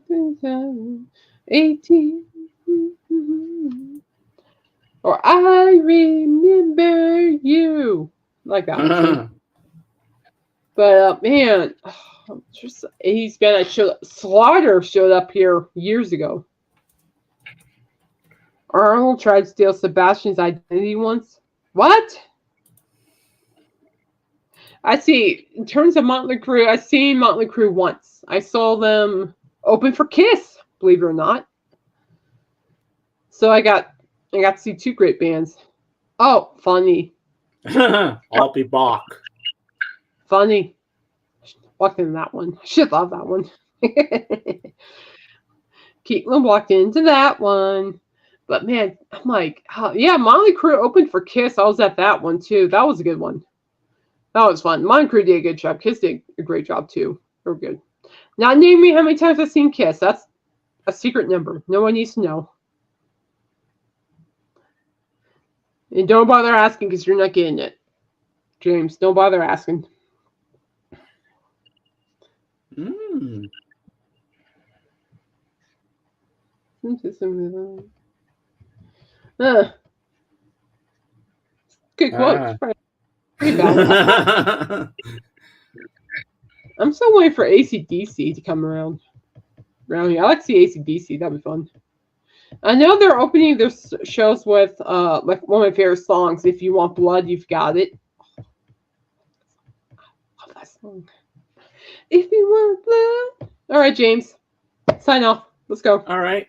18. Or I remember you. Like that one too. But man, just 80s band. Slaughter showed up here years ago. Arnold tried to steal Sebastian's identity once. What? I see. In terms of Motley Crue, I've seen Motley Crue once. I saw them open for Kiss, believe it or not. So I got to see two great bands. Oh, funny. I'll be Bach. Funny. Walked into that one. I should love that one. Keatlin walked into that one. But man, I'm like, yeah, Motley Crue opened for Kiss. I was at that one too. That was a good one. That was fun. Motley Crue did a good job. Kiss did a great job too. They were good. Now name me how many times I've seen Kiss. That's a secret number. No one needs to know. And don't bother asking because you're not getting it. James, don't bother asking. Mm. Good quote. I'm still waiting for AC/DC to come around here. I like to see AC/DC. That'd be fun. I know they're opening their shows with like one of my favorite songs. If you want blood, you've got it. I love that song. If you want blood. All right, James. Sign off. Let's go. All right.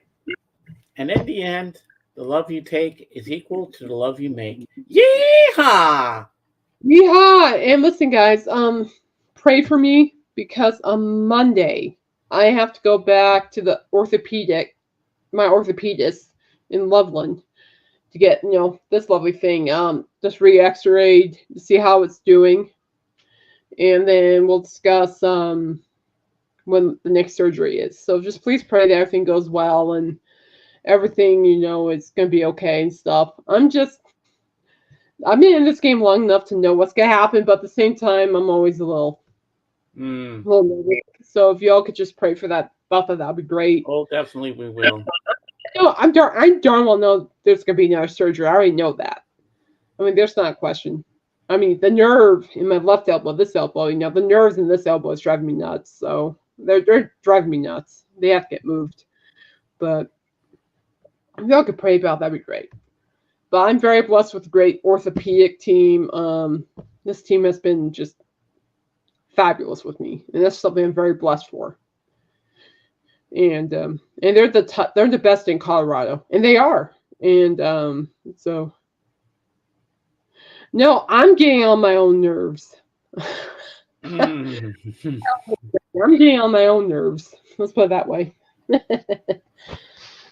And in the end, the love you take is equal to the love you make. Yeehaw! Yeehaw! And listen, guys, pray for me because on Monday I have to go back to my orthopedist in Loveland to get, this lovely thing, just re-x-rayed to see how it's doing. And then we'll discuss when the next surgery is. So just please pray that everything goes well and everything, is going to be okay and stuff. I've been in this game long enough to know what's going to happen, but at the same time, I'm always a little nervous. So if y'all could just pray for that, that'd be great. Oh, definitely we will. I darn well know there's going to be another surgery. I already know that. I mean, there's not a question. I mean, the nerve in my left elbow, this elbow, the nerves in this elbow is driving me nuts. So they're driving me nuts. They have to get moved. But if y'all could pray about that'd be great. But I'm very blessed with a great orthopedic team. This team has been just fabulous with me, and that's something I'm very blessed for. And they're the best in Colorado, and they are. And so, no, I'm getting on my own nerves. I'm getting on my own nerves. Let's put it that way.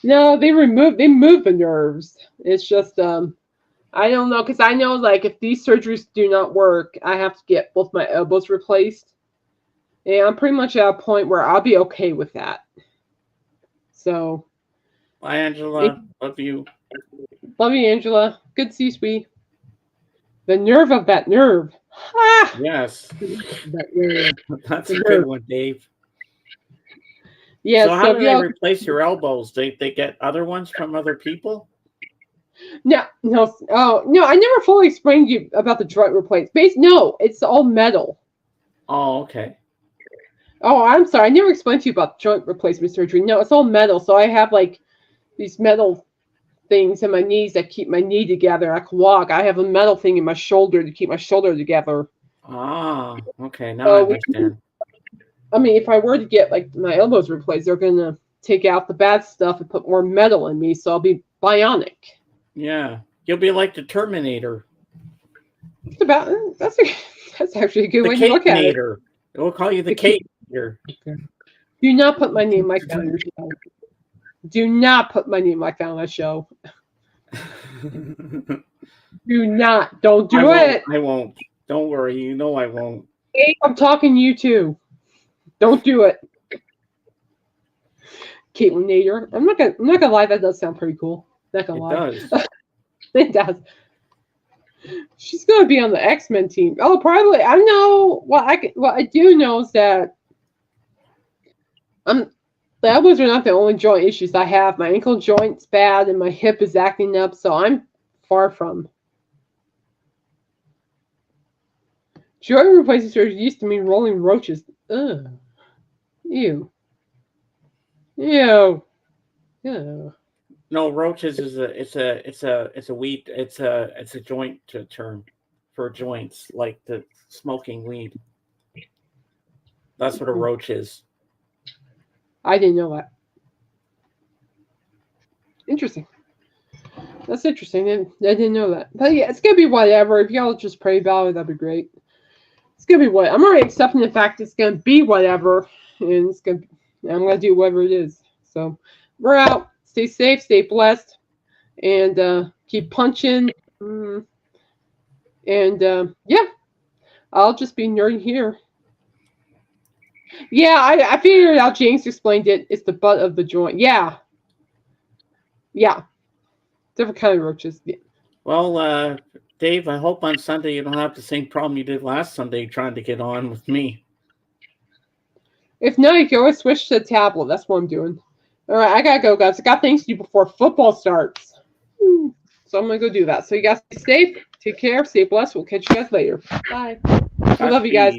No, they move the nerves. It's just I don't know, because I know like if these surgeries do not work, I have to get both my elbows replaced. And I'm pretty much at a point where I'll be okay with that. So bye, Angela. Love you. Love you, Angela. Good to see you, sweetie. The nerve of that nerve. Ah! Yes. That nerve. That's a good one, Dave. Yeah, so how do they replace your elbows? They get other ones from other people? No. Oh, no, I never fully explained to you about the joint replacement. No, it's all metal. Oh, okay. Oh, I'm sorry. I never explained to you about joint replacement surgery. No, it's all metal. So I have like these metal things in my knees that keep my knee together. I can walk. I have a metal thing in my shoulder to keep my shoulder together. Ah, okay, now I understand. I mean, if I were to get like my elbows replaced, they're gonna take out the bad stuff and put more metal in me, so I'll be bionic. Yeah, you'll be like the Terminator. It's about that's actually a good way to look at it. We'll call you the Cape-nator. Do not put my name like that on your show. Do not put my name like that on my show. Do not. Don't do it. I won't. Don't worry. You know I won't. Hey, I'm talking to you too. Don't do it. Caitlin Nader. I'm not gonna lie, that does sound pretty cool. Not gonna lie. It does. It does. She's gonna be on the X-Men team. Oh, probably. I know. What I do know is that the elbows are not the only joint issues I have. My ankle joint's bad and my hip is acting up, so I'm far from. Joint replacement surgery used to mean rolling roaches. Ugh. Ew. Ew. Ew. No, roaches is a joint term for joints, like the smoking weed. That's what a roach is. I didn't know that. Interesting. That's interesting. I didn't know that. But yeah, it's gonna be whatever. If y'all just pray about it, that'd be great. It's gonna be what I'm already accepting the fact it's gonna be whatever, and I'm gonna do whatever it is. So we're out. Stay safe, stay blessed, and keep punching. Yeah, I'll just be nerding here. Yeah, I figured out. James explained it. It's the butt of the joint. Yeah. Different kind of roaches. Yeah. Well, Dave, I hope on Sunday you don't have the same problem you did last Sunday trying to get on with me. If not, you can always switch to a tablet. That's what I'm doing. All right, I gotta go, guys. I got things to do before football starts. So I'm gonna go do that. So you guys stay safe, take care, stay blessed. We'll catch you guys later. Bye. I love you guys.